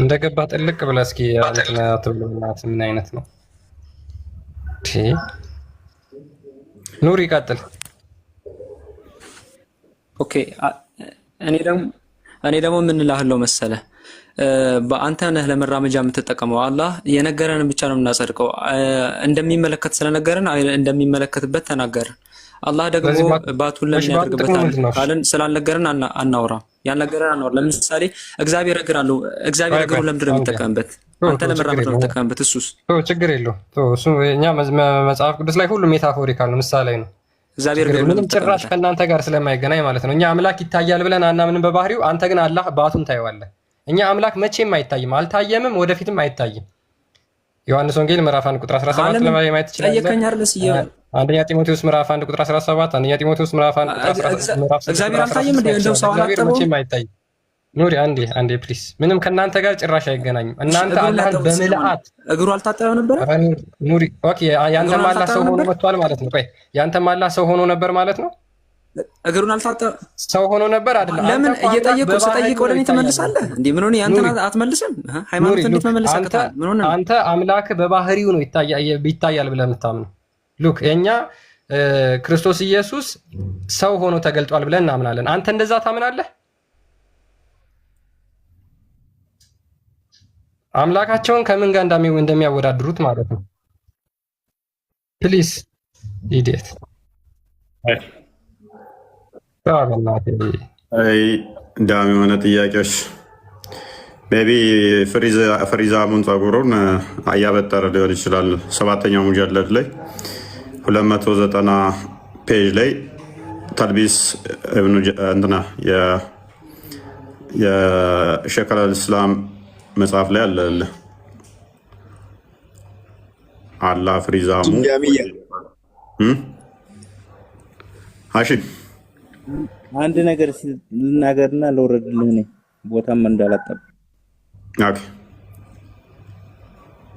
እንደገባ ጥልቅ ብለህ እስኪ አንተና ትብሉናት ምን አይነት ነው? ኑር ይቀጥል። ኦኬ እኔ ደግሞ ምን እልሃለሁ መሰለህ፣ በአንተ ነህ ለመራመጃ የምትጠቀመው። አላህ የነገረን ብቻ ነው የምናጸድቀው። እንደሚመለከት ስለነገረን እንደሚመለከትበት ተናገረን። አላህ ደግሞ ባቱን ለምን ያደርግበታል ካለን ስላልነገረን አናውራም። ያልነገረን አናውራ። ለምሳሌ እግዚአብሔር እግር አለው። እግዚአብሔር እግሩን ለምንድን ነው የሚጠቀምበት? አንተ ለመራመድ ነው የምትጠቀምበት። እሱስ ችግር የለውም። እሱ እኛ መጽሐፍ ቅዱስ ላይ ሁሉ ሜታፎሪካል ነው፣ ምሳሌ ነው። እግዚአብሔር ምንም ጭራሽ ከእናንተ ጋር ስለማይገናኝ ማለት ነው። እኛ አምላክ ይታያል ብለን አናምንም በባህሪው። አንተ ግን አላህ ባቱን ታየዋለህ። እኛ አምላክ መቼም አይታይም፣ አልታየምም፣ ወደፊትም አይታይም። ዮሐንስ ወንጌል ምዕራፍ 1 ቁጥር 17 ላይ ማየት ትችላለህ። አንደኛ ጢሞቴዎስ ምዕራፍ 1 ቁጥር 17፣ አንደኛ ጢሞቴዎስ ምዕራፍ 1 ቁጥር 17። እግዚአብሔር አልታየም እንዴ? እንደው ሰው አላጠበው መቼም አይታይም። ኑሪ አንዴ ፕሊስ። ምንም ከእናንተ ጋር ጭራሽ አይገናኝም። እናንተ አላህን በምልአት እግሩ አልታጠበም ነበር። ኑሪ ኦኬ፣ ያንተም አላህ ሰው ሆኖ መጥቷል ማለት ነው። ቆይ ያንተም አላህ ሰው ሆኖ ነበር ማለት ነው። እግሩን አልታጠበም ሰው ሆኖ ነበር አይደለም? ለምን እየጠየቁ ስጠይቅ ወደ እኔ ትመልሳለህ እንዴ? ምን ሆነ? ያንተን አትመልስም? ሃይማኖት እንዴት መመለስ አቅታል? ምን ሆነ? አንተ አምላክ በባህሪው ነው ይታያል ብለህ የምታምነው። ሉክ የኛ ክርስቶስ ኢየሱስ ሰው ሆኖ ተገልጧል ብለን እናምናለን። አንተ እንደዛ ታምናለህ? አምላካቸውን ከምን ጋር እንደሚያወዳድሩት ማለት ነው። ፕሊስ ኢዲየት ዳም የሆነ ጥያቄዎች ሜይ ቢ ፍሪዛሙን ጸጉሩን እያበጠረ ሊሆን ይችላል። 7ኛው ሙጀለድ ላይ 290 ፔጅ ላይ ተልቢስ እንትና የሼክ አልኢስላም መጽሐፍ ላይ አለ። አላህ ፍሪዛሙ ሀሺም አንድ ነገር ልናገርና ልወረድልህ እኔ ቦታም እንዳላጠብ።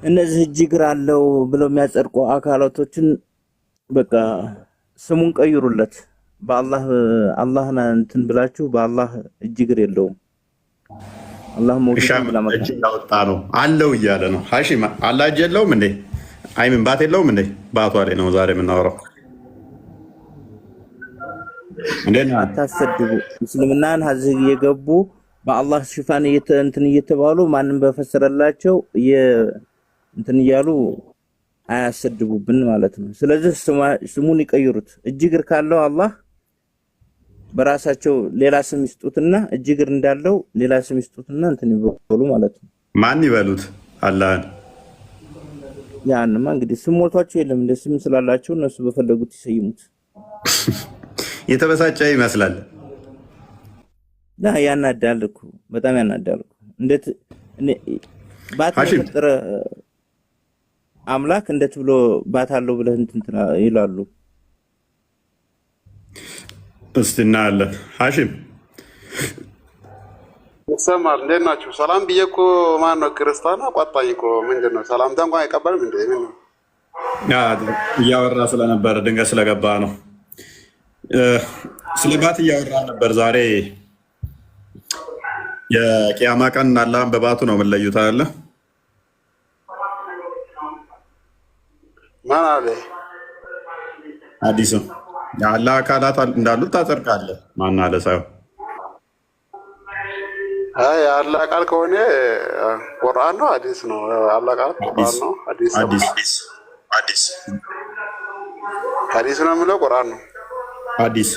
እነዚህ እጅግር አለው ብለው የሚያጸድቁ አካላቶችን በቃ ስሙን ቀይሩለት። በአላህና እንትን ብላችሁ በአላህ እጅግር የለውም። አላህ እጅ ያወጣ ነው አለው እያለ ነው። ሀሺም አላህ እጅ የለውም እንዴ? አይምን ባት የለውም እንዴ? ባቷ ላይ ነው ዛሬ የምናወራው። አታሰድቡ። እስልምናን ሀዚህ እየገቡ በአላህ ሽፋን እንትን እየተባሉ ማንም በፈሰረላቸው እንትን እያሉ አያሰድቡብን ማለት ነው። ስለዚህ ስሙን ይቀይሩት። እጅግር ካለው አላህ በራሳቸው ሌላ ስም ይስጡትና እጅግር እንዳለው ሌላ ስም ይስጡትና እንትን ይበሉ ማለት ነው። ማን ይበሉት? አላህን። ያንማ እንግዲህ ስም ሞልቷቸው የለም እንደ ስም ስላላቸው እነሱ በፈለጉት ይሰይሙት። የተበሳጨ ይመስላል። ያናዳል እኮ በጣም ያናዳል እኮ። እንዴት ባት የፈጠረ አምላክ እንዴት ብሎ ባት አለው ብለህ እንትን ይላሉ። እስቲ እናያለን። ሐሺም ይሰማል? እንዴት ናችሁ? ሰላም ብዬ እኮ ማን ነው ክርስቲያን አቋጣኝ እኮ ምንድን ነው ሰላምታ እንኳን አይቀበልም እንዴ? ምን ነው እያወራ ስለነበረ ድንገት ስለገባ ነው። ስለ ባት እያወራ ነበር። ዛሬ የቂያማ ቀን አላህን በባቱ ነው የምንለዩት አለ። ማን አለ? ሐዲስ የአላህ አካላት እንዳሉት ታጸድቃለህ። ማን አለ ሳይሆን አይ የአላህ ቃል ከሆነ ቁርአን ነው ሐዲስ ነው? አላህ ቃል ቁርአን ነው ሐዲስ ነው የሚለው ቁርአን ነው ሐዲስ።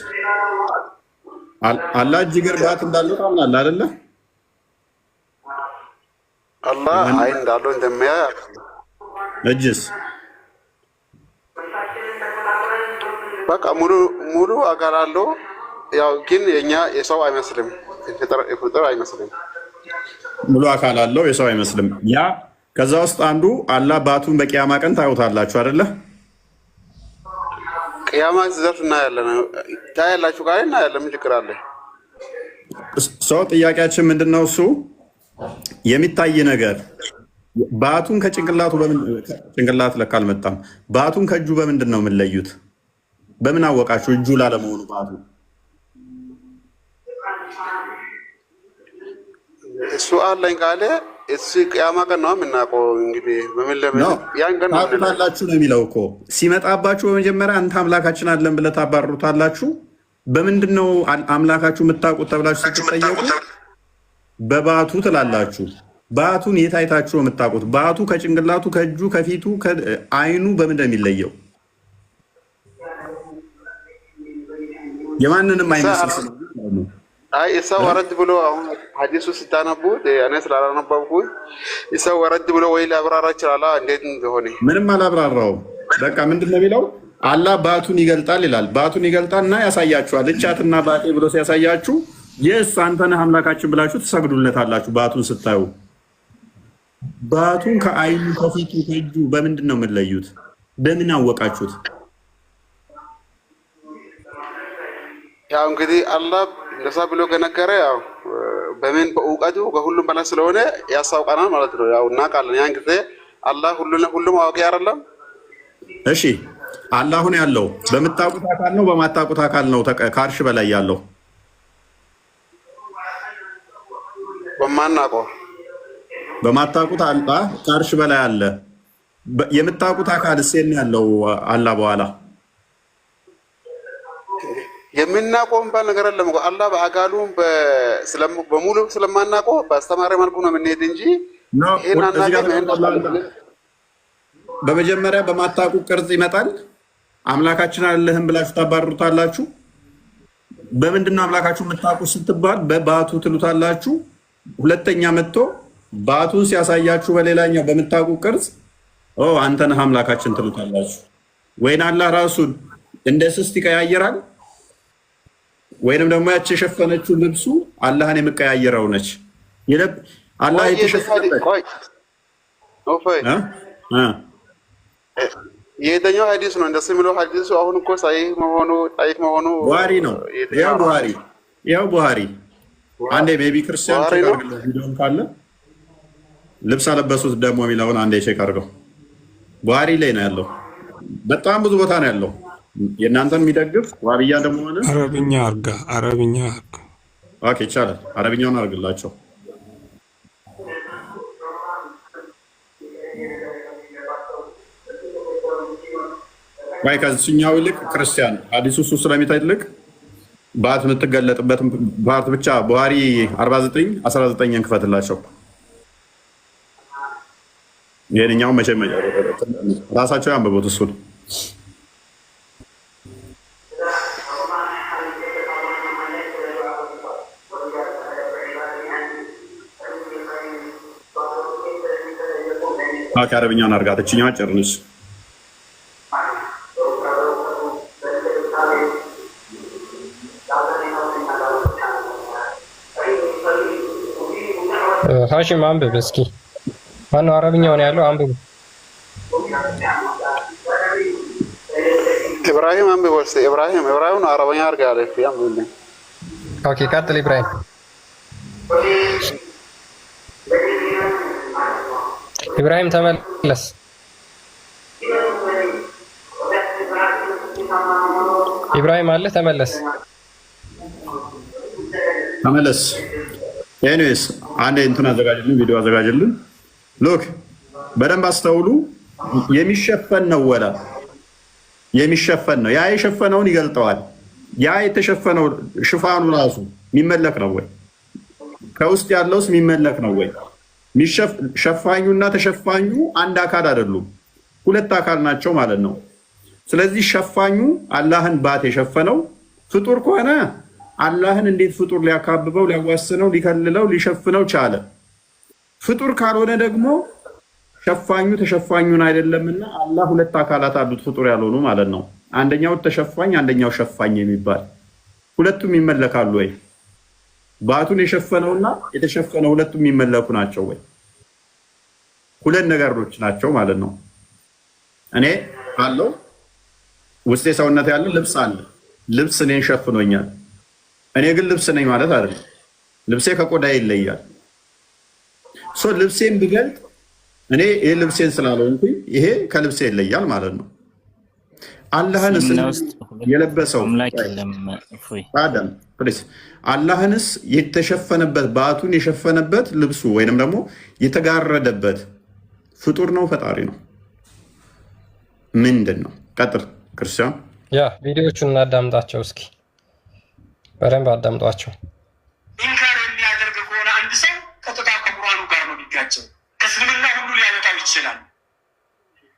አላህ እጅግር ባት እንዳለው ታምናለህ አይደለ? አላህ አይን እንዳለው እንደሚያይ እጅስ በቃ ሙሉ አካል አለው። ያው ግን የኛ የሰው አይመስልም፣ የፍጡር አይመስልም። ሙሉ አካል አለው የሰው አይመስልም። ያ ከዛ ውስጥ አንዱ አላህ ባቱን በቂያማ ቀን ታዩታላችሁ አይደለ? ቅያማ ሲደርስ እናያለን። ታያላችሁ ጋር እናያለን። ምን ችግር አለ? ሰው ጥያቄያችን ምንድነው? እሱ የሚታይ ነገር ባቱን ከጭንቅላቱ ጭንቅላት ለካ አልመጣም። ባቱን ከእጁ በምንድን ነው የምንለዩት? በምን አወቃችሁ እጁ ላለመሆኑ? ባቱ እሱ አለኝ ካለ እሱ ቅያማ ቀን ነው የምናውቀው። እንግዲህ በምን ለምን ያን ቀን ታውቁታላችሁ ነው የሚለው እኮ። ሲመጣባችሁ በመጀመሪያ አንተ አምላካችን አለን ብለህ ታባርሩታላችሁ። በምንድን ነው አምላካችሁ የምታውቁት ተብላችሁ ስትጠየቁ በባቱ ትላላችሁ። ባቱን የት አይታችሁ ነው የምታውቁት? ባቱ ከጭንቅላቱ ከእጁ ከፊቱ አይኑ በምን እንደሚለየው የማንንም አይመስል። አይ እሰው ወረድ ብሎ አሁን ሐዲሱ ስታነቡት እኔ ስላላነበብኩኝ እሰው ወረድ ብሎ ወይ ሊያብራራ ይችላል። እንዴት እንደሆነ ምንም አላብራራውም። በቃ ምንድን ነው የሚለው? አላህ ባቱን ይገልጣል ይላል። ባቱን ይገልጣል እና ያሳያችኋል። እቻትና ባቴ ብሎ ሲያሳያችሁ የስ አንተ ነህ አምላካችን ብላችሁ ትሰግዱለታላችሁ። ባቱን ስታዩ ባቱን ከአይኑ ከፊቱ ከእጁ በምንድን ነው የምንለዩት? በምን አወቃችሁት? ያው እንግዲህ አላህ እንደዛ ብሎ ከነገረ ያው በምን በእውቀቱ ከሁሉም በላይ ስለሆነ ያሳውቀናል ማለት ነው። ያው እናውቃለን። ያን ጊዜ አላህ ሁሉም አዋቂ አይደለም። እሺ አላህ አሁን ያለው በምታውቁት አካል ነው በማታውቁት አካል ነው? ከአርሽ በላይ ያለው በማናውቀው በማታውቁት አላህ ከአርሽ በላይ አለ። የምታውቁት አካል እሴን ያለው አላህ በኋላ የምናውቀው ባል ነገር አለም እኮ አላህ በአካሉ በሙሉ ስለማናውቀው በአስተማሪ መልኩ ነው የምንሄድ እንጂ በመጀመሪያ በማታውቁት ቅርጽ ይመጣል። አምላካችን አለህም ብላችሁ ታባርሩታላችሁ። በምንድን ነው አምላካችሁ የምታውቁት ስትባል በባቱ ትሉታላችሁ። ሁለተኛ መጥቶ ባቱን ሲያሳያችሁ በሌላኛው በምታውቁት ቅርጽ አንተ ነህ አምላካችን ትሉታላችሁ። ወይን አላህ ራሱን እንደ ስስት ይቀያየራል ወይንም ደግሞ ያቺ የሸፈነችው ልብሱ አላህን የምቀያየረው ነች። አላህ የተሸፈነበት የየትኛው ሐዲስ ነው እንደዚህ የሚለው? ሐዲሱ አሁን እኮ ሳይህ መሆኑ ጣይቅ መሆኑ ቡሃሪ ነው። ያው ቡሃሪ አንዴ ሜቢ ክርስቲያን ቼክ አድርገው ቪዲዮን ካለ ልብስ አለበሱት ደግሞ የሚለውን አንዴ ቼክ አድርገው። ቡሃሪ ላይ ነው ያለው። በጣም ብዙ ቦታ ነው ያለው። የእናንተን የሚደግፍ ዋብያ ደግሞ ሆነ አረብኛ አርጋ ኦኬ፣ ይቻላል። አረብኛውን አርግላቸው። ወይ ከዚህኛው ይልቅ ክርስቲያን ሐዲሱ እሱ ስለሚጠይቅ ባት የምትገለጥበት ፓርት ብቻ ቡሃሪ 49 19 ክፈትላቸው። ይሄንኛው መቼም ራሳቸው ያንብቡት እሱን። አረብኛውን አድርጋት እችኛዋ ጨርንስ ሀሺም አንብብ እስኪ። ማነው አረብኛውን ያለው? አንብብ። ኢብራሂም አንብብ ወርስ ኢብራሂም ነው አረበኛ አድርጋ ያለ ያንብብልኝ። ኦኬ ቀጥል ኢብራሂም። ኢብራሂም ተመለስ። ኢብራሂም አለ ተመለስ። ተመለስ። ኤኒዌይስ አንዴ እንትን አዘጋጅልን፣ ቪዲዮ አዘጋጅልን። ሎክ በደንብ አስተውሉ። የሚሸፈን ነው ወላ የሚሸፈን ነው። ያ የሸፈነውን ይገልጠዋል። ያ የተሸፈነው ሽፋኑ ራሱ የሚመለክ ነው ወይ? ከውስጥ ያለውስ የሚመለክ ነው ወይ? ሸፋኙና ተሸፋኙ አንድ አካል አይደሉም፣ ሁለት አካል ናቸው ማለት ነው። ስለዚህ ሸፋኙ አላህን ባት የሸፈነው ፍጡር ከሆነ አላህን እንዴት ፍጡር ሊያካብበው፣ ሊያዋስነው፣ ሊከልለው፣ ሊሸፍነው ቻለ? ፍጡር ካልሆነ ደግሞ ሸፋኙ ተሸፋኙን አይደለምና አላህ ሁለት አካላት አሉት ፍጡር ያልሆኑ ማለት ነው። አንደኛው ተሸፋኝ፣ አንደኛው ሸፋኝ የሚባል ሁለቱም ይመለካሉ ወይ? ባቱን የሸፈነውና የተሸፈነው ሁለቱም የሚመለኩ ናቸው ወይ? ሁለት ነገሮች ናቸው ማለት ነው። እኔ አለው ውስጤ ሰውነት ያለ ልብስ አለ። ልብስ እኔን ሸፍኖኛል። እኔ ግን ልብስ ነኝ ማለት አይደለም። ልብሴ ከቆዳዬ ይለያል። ልብሴን ብገልጥ እኔ ይሄ ልብሴን ስላልሆንኩኝ ይሄ ከልብሴ ይለያል ማለት ነው። አላህንስ የለበሰው አዳም ፕሊስ አላህንስ የተሸፈነበት ባቱን የሸፈነበት ልብሱ ወይንም ደግሞ የተጋረደበት ፍጡር ነው ፈጣሪ ነው ምንድን ነው? ቀጥል ክርስቲያን። ያ ቪዲዮቹን እናዳምጣቸው እስኪ፣ በደንብ አዳምጧቸው። ኢንካር የሚያደርግ ከሆነ አንድ ሰው ቀጥታ ከቁርአኑ ጋር ነው የሚጋጨው። ከእስልምና ሁሉ ሊያወጣው ይችላል።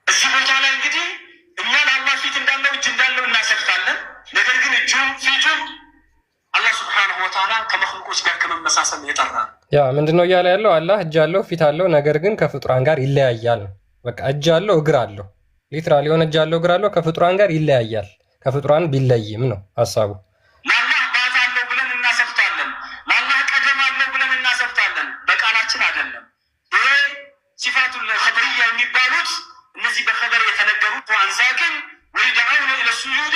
እዚህ ቦታ ላይ እንግዲህ እኛ ለአላህ ፊት እንዳለው እጅ እንዳለው እናሰብታለን። ነገር ግን እጁ ፊቱ አላህ ስብሐነሁ ወተዓላ ከመክሉቆች ጋር ከመመሳሰል የጠራ ያ ምንድነው እያለ ያለው? አላህ እጅ አለው ፊት አለው፣ ነገር ግን ከፍጡራን ጋር ይለያያል። በቃ እጅ አለው እግር አለው፣ ሊትራሊ የሆነ እጅ አለው እግር አለው፣ ከፍጡራን ጋር ይለያያል። ከፍጡራን ቢለይም ነው ሀሳቡ። ለአላህ ባት አለው ብለን እናሰብታለን፣ ለአላህ ቀደም አለው ብለን እናሰብታለን። በቃላችን አይደለም። ይሄ ሲፋቱል ኸበርያ የሚባሉት እነዚህ በኸበር የተነገሩት ዋንዛ ግን ወይደዑነ ኢለ ሱጁድ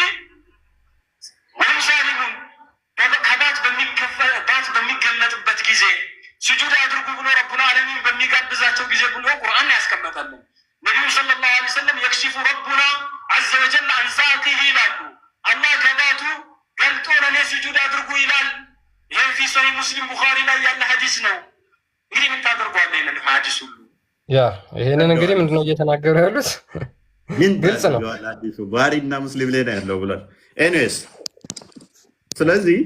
ወይም ሳሊሙን ባት በሚገለጥበት ጊዜ ስጁድ አድርጉ ብሎ ረቡል ዓለሚን በሚጋብዛቸው ጊዜ ብሎ ቁርአን ያስቀመጣለን። ነቢዩ ሰለላሁ ዐለይሂ ወሰለም የክሽፉ ረቡና ዐዘ ወጀል ዐን ዛቲሂ ይላሉ። አላህ ከባቱ ገልጦ ለእኔ ስጁድ አድርጉ ይላል። ይህ ፊ ሰሒህ ሙስሊም ቡኻሪ ላይ ያለ ሀዲስ ነው። እንግዲህ ምን ታደርጓለህ? ይህንን ሀዲስ ሁሉ ያ ይሄንን እንግዲህ ምንድነው እየተናገሩ ያሉት? ግልጽ ነው። ቡኻሪና ሙስሊም ላይ ነው ያለው ብሏል። ኤኒዌይስ ስለዚህ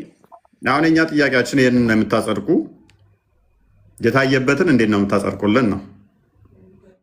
አሁን የኛ ጥያቄያችን ይህንን ነው የምታጸድቁ የታየበትን እንዴት ነው የምታጸድቁልን ነው።